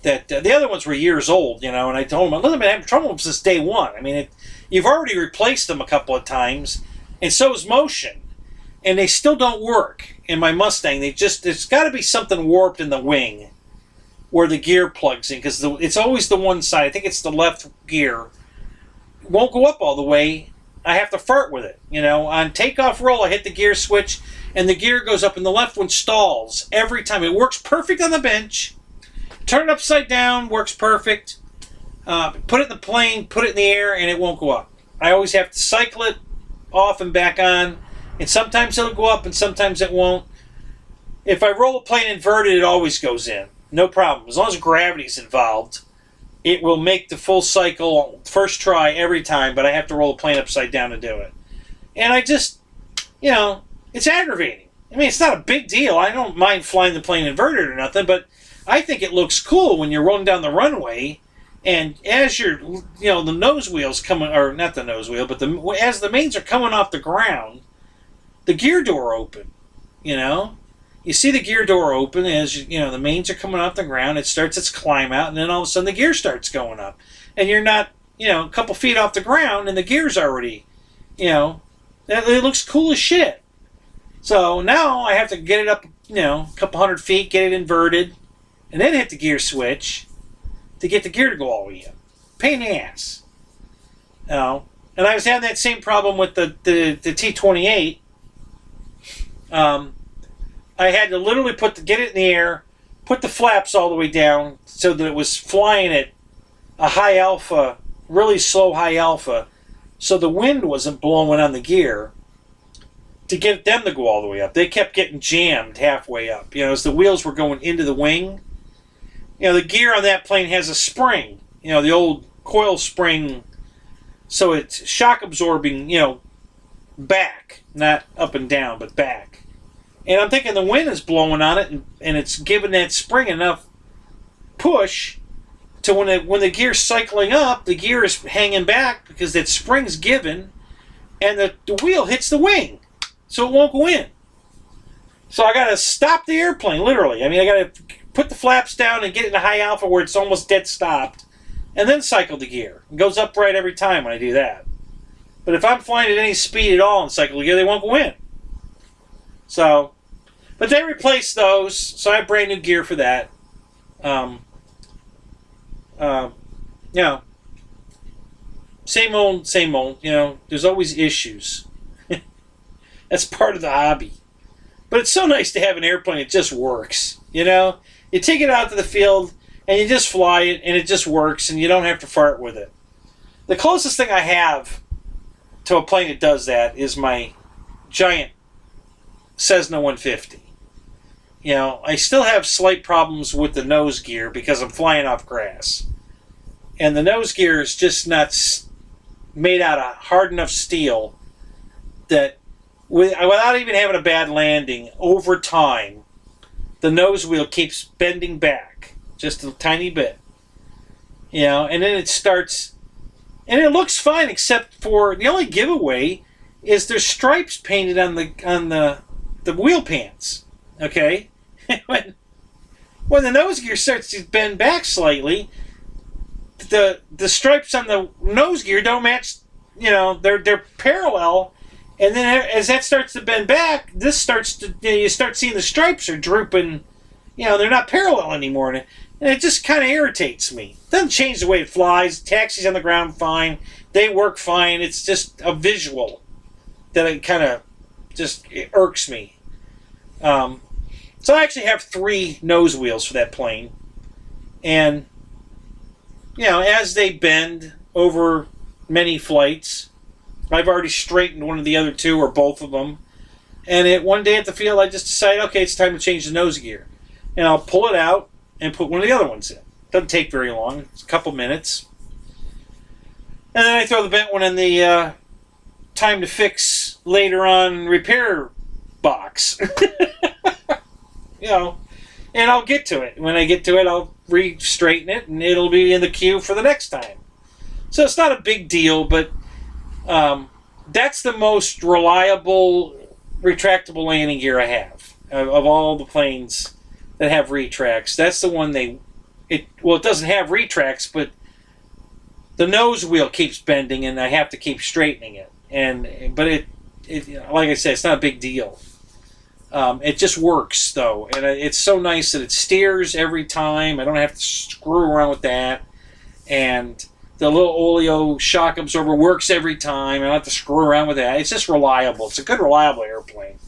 that the other ones were years old, and I told them, I've been having trouble since day one. I mean, you've already replaced them a couple of times, and so is motion, and they still don't work. In my Mustang, there's got to be something warped in the wing where the gear plugs in, because it's always the one side. I think it's the left gear. It won't go up all the way. I have to fart with it. On takeoff roll, I hit the gear switch, and the gear goes up, and the left one stalls every time. It works perfect on the bench. Turn it upside down, works perfect. Put it in the plane, put it in the air, and it won't go up. I always have to cycle it off and back on, and sometimes it'll go up and sometimes it won't. If I roll a plane inverted, it always goes in. No problem. As long as gravity's involved, it will make the full cycle first try every time, but I have to roll a plane upside down to do it. And I just, it's aggravating. I mean, it's not a big deal. I don't mind flying the plane inverted or nothing, but I think it looks cool when you're rolling down the runway, and as the nose wheels coming, or not the nose wheel, but as the mains are coming off the ground, the gear door open, You see the gear door open as, the mains are coming off the ground. It starts its climb out, and then all of a sudden the gear starts going up. And you're not, a couple feet off the ground, and the gear's already, it looks cool as shit. So now I have to get it up, a couple hundred feet, get it inverted, and then hit the gear switch to get the gear to go all the way up. Pain in the ass. And I was having that same problem with the T-28. I had to literally get it in the air, put the flaps all the way down so that it was flying at a high alpha, really slow high alpha, so the wind wasn't blowing on the gear to get them to go all the way up. They kept getting jammed halfway up, as the wheels were going into the wing. The gear on that plane has a spring, the old coil spring, so it's shock absorbing, back, not up and down, but back. And I'm thinking the wind is blowing on it, and it's giving that spring enough push to when the gear's cycling up, the gear is hanging back because that spring's given, and the wheel hits the wing, so it won't go in. So I got to stop the airplane, literally. I mean, I got to put the flaps down and get it in high alpha where it's almost dead stopped, and then cycle the gear. It goes upright every time when I do that. But if I'm flying at any speed at all and cycle the gear, they won't go in. So, but they replaced those, so I have brand new gear for that. Same old, same old. There's always issues. That's part of the hobby. But it's so nice to have an airplane that just works. You take it out to the field and you just fly it, and it just works, and you don't have to fart with it. The closest thing I have to a plane that does that is my giant Cessna 150. I still have slight problems with the nose gear because I'm flying off grass. And the nose gear is just not made out of hard enough steel that without even having a bad landing, over time, the nose wheel keeps bending back just a tiny bit. And then it starts, and it looks fine except for the only giveaway is there's stripes painted on the wheel pants. Okay? when the nose gear starts to bend back slightly, the stripes on the nose gear don't match, they're parallel, and then as that starts to bend back, this starts to, you start seeing the stripes are drooping, they're not parallel anymore, and it just kind of irritates me. Doesn't change the way it flies. Taxis on the ground fine, they work fine. It's just a visual that it kind of it irks me. So I actually have 3 nose wheels for that plane. And, as they bend over many flights, I've already straightened one of the other 2 or both of them. And one day at the field, I just decided, okay, it's time to change the nose gear. And I'll pull it out and put one of the other ones in. Doesn't take very long. It's a couple minutes. And then I throw the bent one in the time to fix later on repair box. And I'll get to it. When I get to it, I'll re-straighten it, and it'll be in the queue for the next time. So it's not a big deal, but that's the most reliable retractable landing gear I have of all the planes that have retracts. That's the one they it doesn't have retracts, but the nose wheel keeps bending, and I have to keep straightening it. But it like I said, it's not a big deal. It just works though, and it's so nice that it steers every time. I don't have to screw around with that, and the little oleo shock absorber works every time. I don't have to screw around with that. It's just reliable. It's a good, reliable airplane.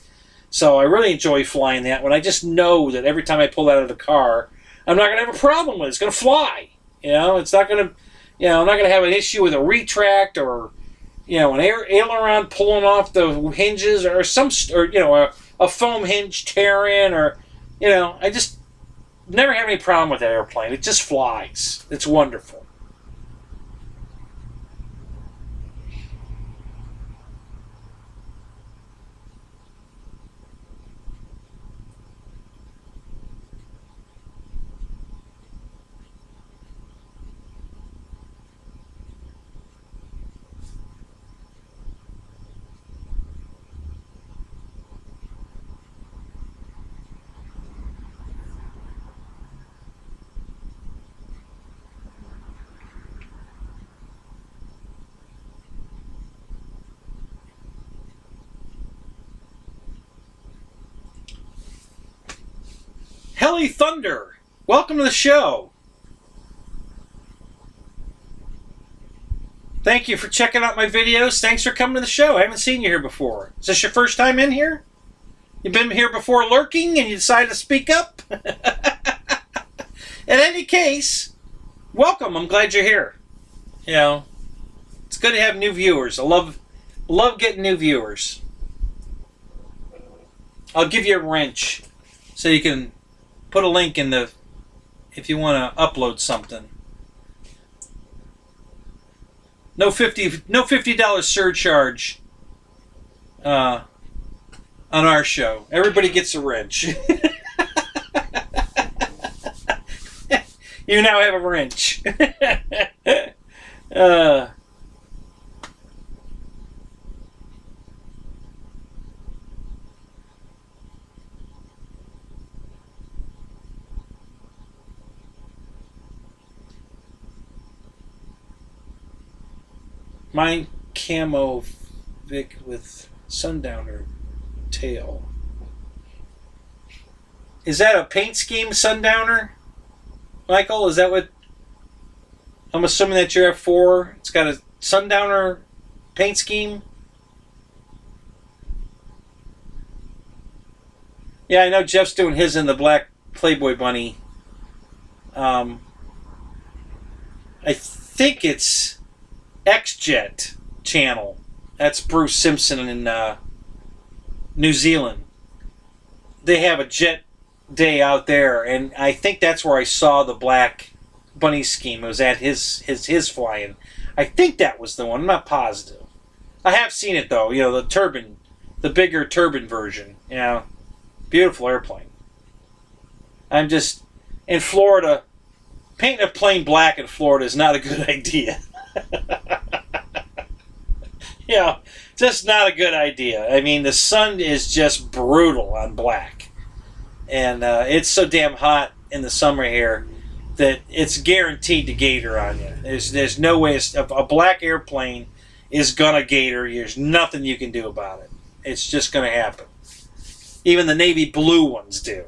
So I really enjoy flying that one. I just know that every time I pull that out of the car, I'm not going to have a problem with it. It's going to fly. It's not going to, I'm not going to have an issue with a retract or, an aileron pulling off the hinges or a foam hinge tearing or, I just never have any problem with that airplane. It just flies. It's wonderful. Heli Thunder, welcome to the show. Thank you for checking out my videos. Thanks for coming to the show. I haven't seen you here before. Is this your first time in here? You've been here before lurking and you decided to speak up? In any case, welcome. I'm glad you're here. It's good to have new viewers. I love getting new viewers. I'll give you a wrench so you can put a link in if you want to upload something. No $50 surcharge on our show. Everybody gets a wrench. You now have a wrench. Mine camo Vic with Sundowner tail. Is that a paint scheme, Sundowner? Michael, is that what... I'm assuming that your F4, it's got a Sundowner paint scheme? Yeah, I know Jeff's doing his in the black Playboy bunny. I think it's X-Jet channel. That's Bruce Simpson in New Zealand. They have a jet day out there, and I think that's where I saw the black bunny scheme. It was at his flying. I think that was the one. I'm not positive. I have seen it though. The turbine, the bigger turbine version. Beautiful airplane. I'm just in Florida. Painting a plane black in Florida is not a good idea. Just not a good idea. I mean, the sun is just brutal on black. And it's so damn hot in the summer here that it's guaranteed to gator on you. There's no way a black airplane is going to gator. There's nothing you can do about it. It's just going to happen. Even the navy blue ones do.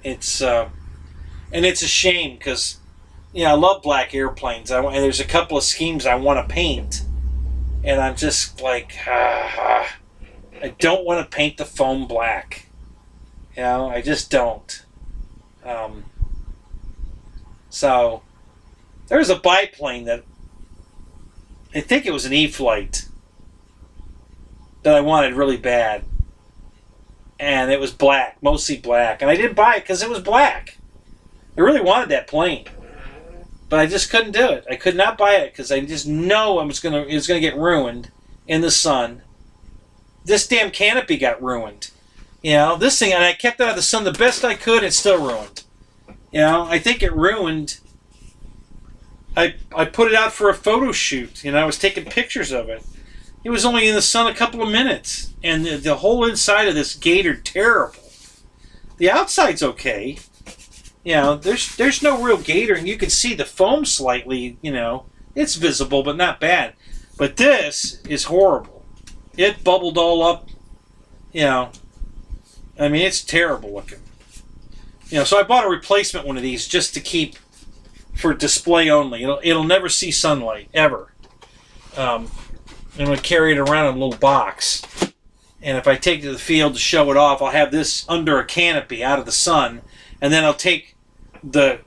It's and it's a shame because I love black airplanes. And there's a couple of schemes I want to paint, and I'm just like, I don't want to paint the foam black. I just don't. So there's a biplane that I think it was an E-Flight that I wanted really bad, and it was black, mostly black, and I didn't buy it because it was black. I really wanted that plane, but I just couldn't do it. I could not buy it because I just know it was gonna get ruined in the sun. This damn canopy got ruined. This thing, and I kept it out of the sun the best I could. It's still ruined. I think it ruined. I put it out for a photo shoot. I was taking pictures of it. It was only in the sun a couple of minutes, and the whole inside of this gator terrible. The outside's okay. You know, there's no real gatering. You can see the foam slightly. You know, it's visible, but not bad. But this is horrible. It bubbled all up. You know, I mean, it's terrible looking. You know, so I bought a replacement one of these just to keep for display only. It'll never see sunlight ever. I'm gonna carry it around in a little box, and if I take it to the field to show it off, I'll have this under a canopy out of the sun, and then I'll take the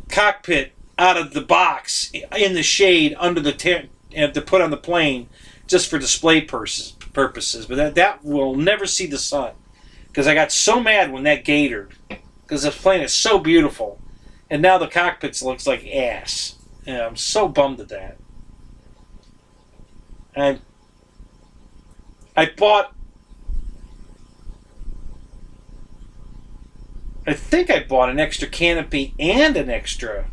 cockpit out of the box in the shade under the tent and to put on the plane just for display purposes. But that will never see the sun, because I got so mad when that gatored, because this plane is so beautiful, and now the cockpit looks like ass. And I'm so bummed at that. And I think I bought an extra canopy and an extra.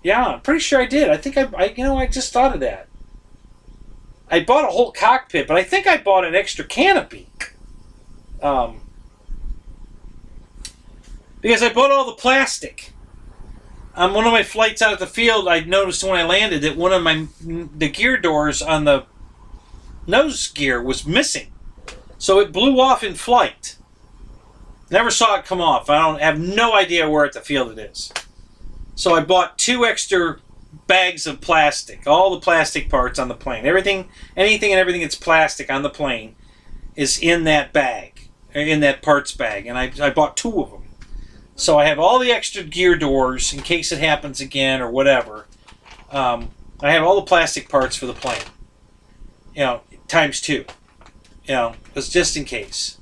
Yeah, I'm pretty sure I did. I think I just thought of that. I bought a whole cockpit, but I think I bought an extra canopy. Because I bought all the plastic. On one of my flights out of the field, I noticed when I landed that one of the gear doors on the nose gear was missing. So it blew off in flight. Never saw it come off. I have no idea where at the field it is. So I bought 2 extra bags of plastic. All the plastic parts on the plane. Anything and everything that's plastic on the plane is in that bag. In that parts bag. And I bought 2 of them. So I have all the extra gear doors in case it happens again or whatever. I have all the plastic parts for the plane. You know, times 2. You know, just in case.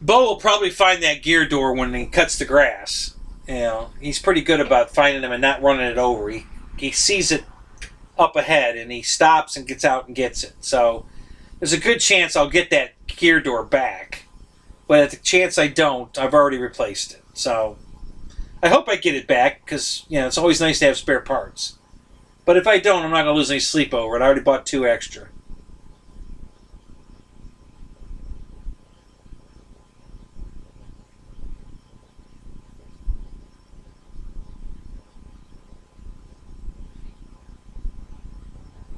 Bo will probably find that gear door when he cuts the grass. You know, he's pretty good about finding them and not running it over. He sees it up ahead and he stops and gets out and gets it. So there's a good chance I'll get that gear door back. But at the chance I don't, I've already replaced it. So I hope I get it back, because it's always nice to have spare parts. But if I don't, I'm not going to lose any sleep over it. I already bought 2 extra.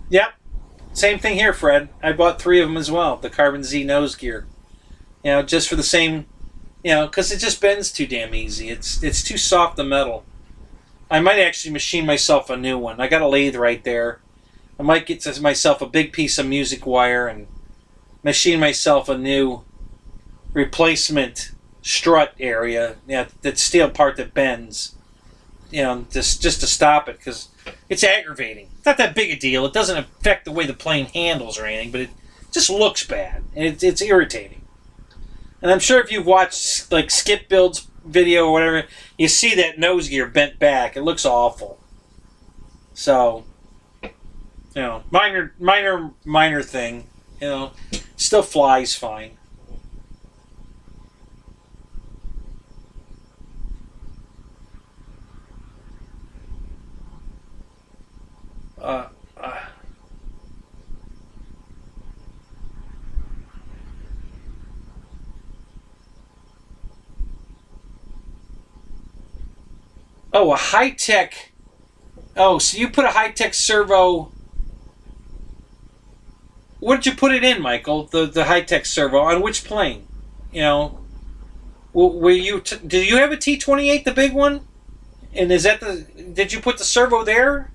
Yep. Same thing here, Fred. I bought 3 of them as well. The Carbon Z nose gear. Just for the same, because it just bends too damn easy. It's too soft, the metal. I might actually machine myself a new one. I got a lathe right there. I might get myself a big piece of music wire and machine myself a new replacement strut area. That steel part that bends. Just to stop it, because it's aggravating. It's not that big a deal. It doesn't affect the way the plane handles or anything, but it just looks bad. And it's irritating. And I'm sure if you've watched like Skip Build's video or whatever, you see that nose gear bent back. It looks awful. So, minor thing. Still flies fine. Oh, a high-tech... Oh, so you put a high-tech servo... What did you put it in, Michael? The high-tech servo. On which plane? Were you... Did you have a T-28, the big one? And is that the... Did you put the servo there?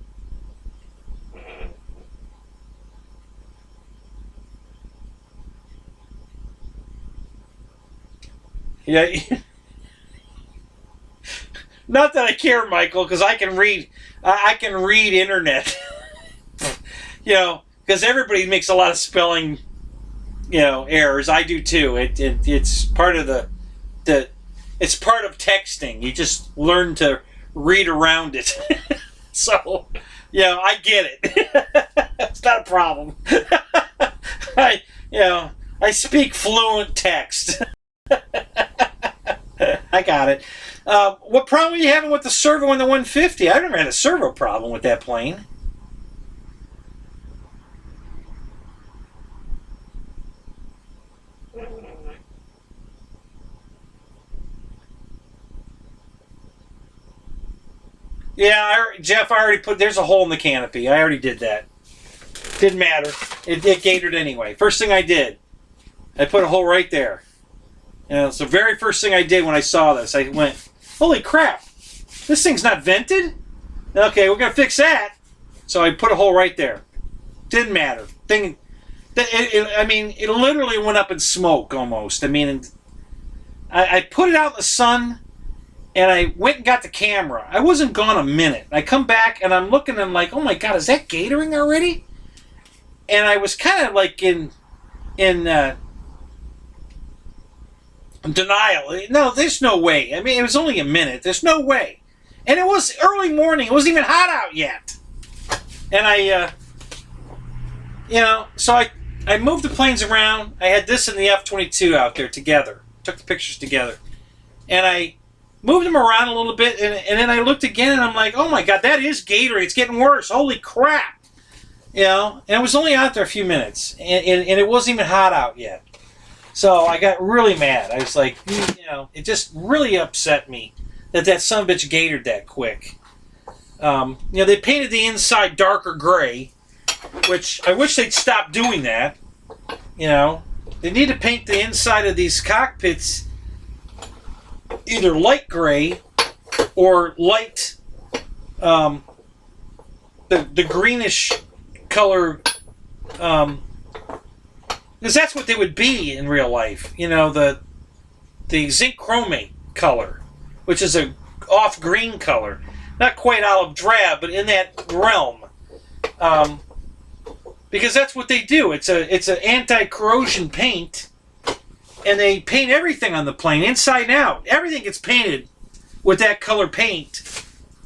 Yeah... Not that I care, Michael, because I can read internet. Because everybody makes a lot of spelling, errors. I do too. It's part of it's part of texting. You just learn to read around it. So, I get it. It's not a problem. I speak fluent text. I got it. What problem are you having with the servo in the 150? I've never had a servo problem with that plane. Yeah, Jeff, I already put. There's a hole in the canopy. I already did that. Didn't matter. It gatored anyway. First thing I did, I put a hole right there. It's the very first thing I did when I saw this. I went, "Holy crap! This thing's not vented." Okay, we're gonna fix that. So I put a hole right there. Didn't matter. I mean, it literally went up in smoke almost. I mean, I put it out in the sun, and I went and got the camera. I wasn't gone a minute. I come back, and I'm looking, and I'm like, oh my God, is that gatoring already? And I was kind of like in denial. No, there's no way. I mean, it was only a minute. There's no way. And it was early morning. It wasn't even hot out yet. And so I moved the planes around. I had this and the F-22 out there together. Took the pictures together. And I moved them around a little bit, and then I looked again, and I'm like, oh my God, that is gatoring. It's getting worse. Holy crap. And it was only out there a few minutes, and it wasn't even hot out yet. So I got really mad. I was like, it just really upset me that son of a bitch gatored that quick. They painted the inside darker gray, which I wish they'd stop doing that. They need to paint the inside of these cockpits either light gray or light, the greenish color, because that's what they would be in real life. The zinc chromate color, which is a off green color, not quite olive drab, but in that realm. Because that's what they do. It's an anti-corrosion paint, and they paint everything on the plane inside and out. Everything gets painted with that color paint,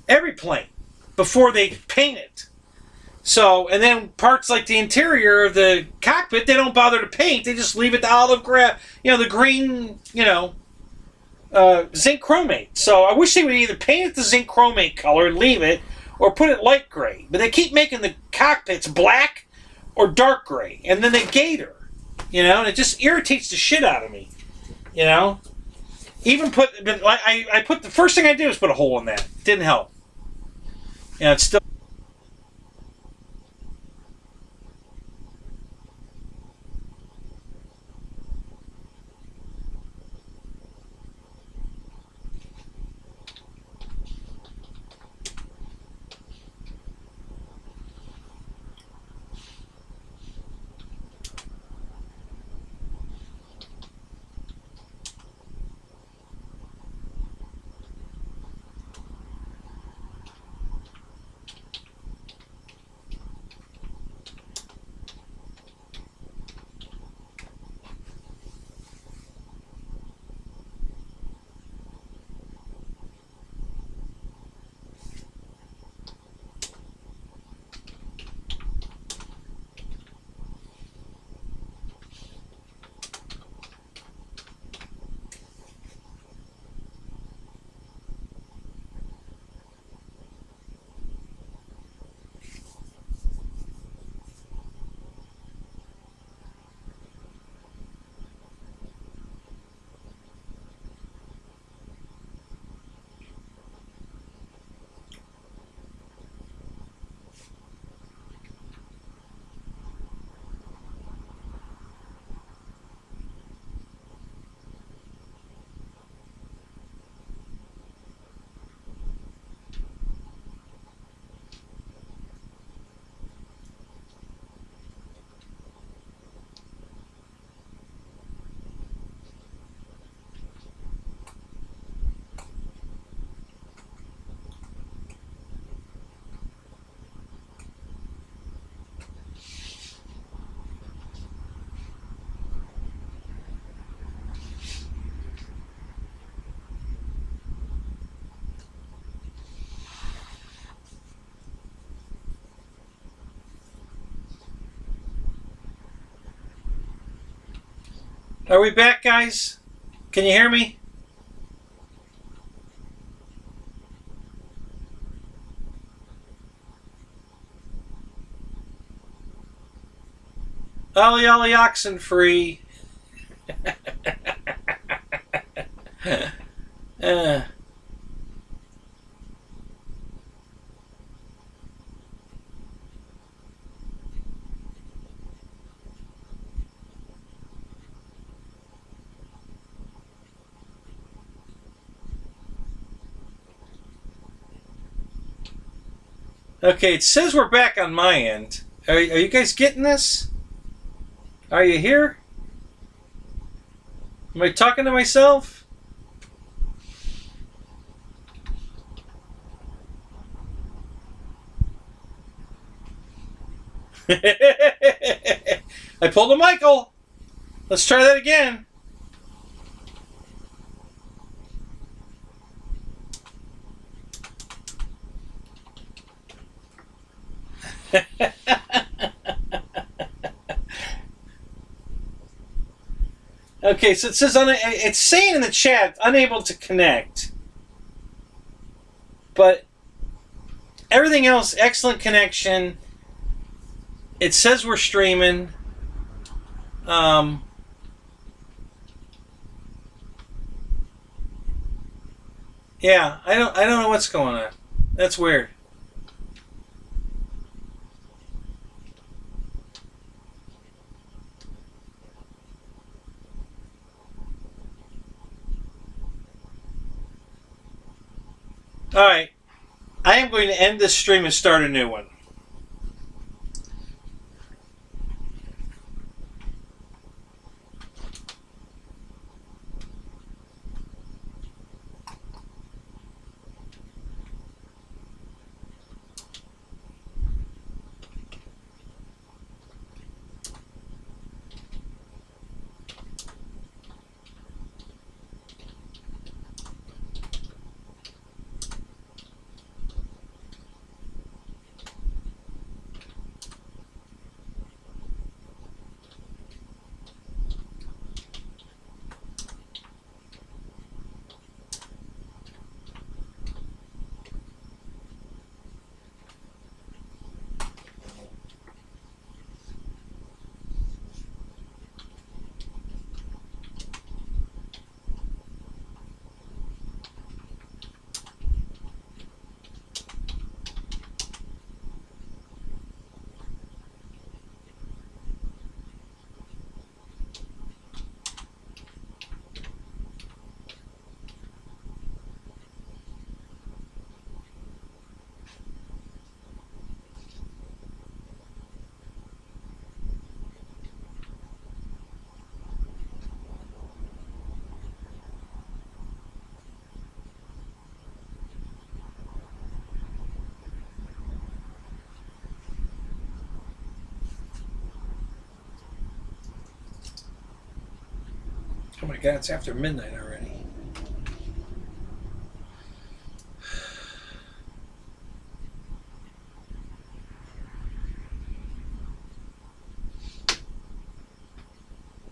every plane, before they paint it. So, and then parts like the interior of the cockpit, they don't bother to paint. They just leave it the olive gray, the green, zinc chromate. So I wish they would either paint it the zinc chromate color and leave it, or put it light gray. But they keep making the cockpits black or dark gray, and then they gator, and it just irritates the shit out of me, Even I put the first thing I did was put a hole in that. Didn't help. It's still. Are we back, guys? Can you hear me? Ollie, ollie, oxen free. Okay, it says we're back on my end. Are you guys getting this? Are you here? Am I talking to myself? I pulled a Michael. Let's try that again. Okay, so it says it's saying in the chat unable to connect, but everything else excellent connection. It says we're streaming. Yeah, I don't know what's going on. That's weird. All right, I am going to end this stream and start a new one. Oh my God, it's after midnight already.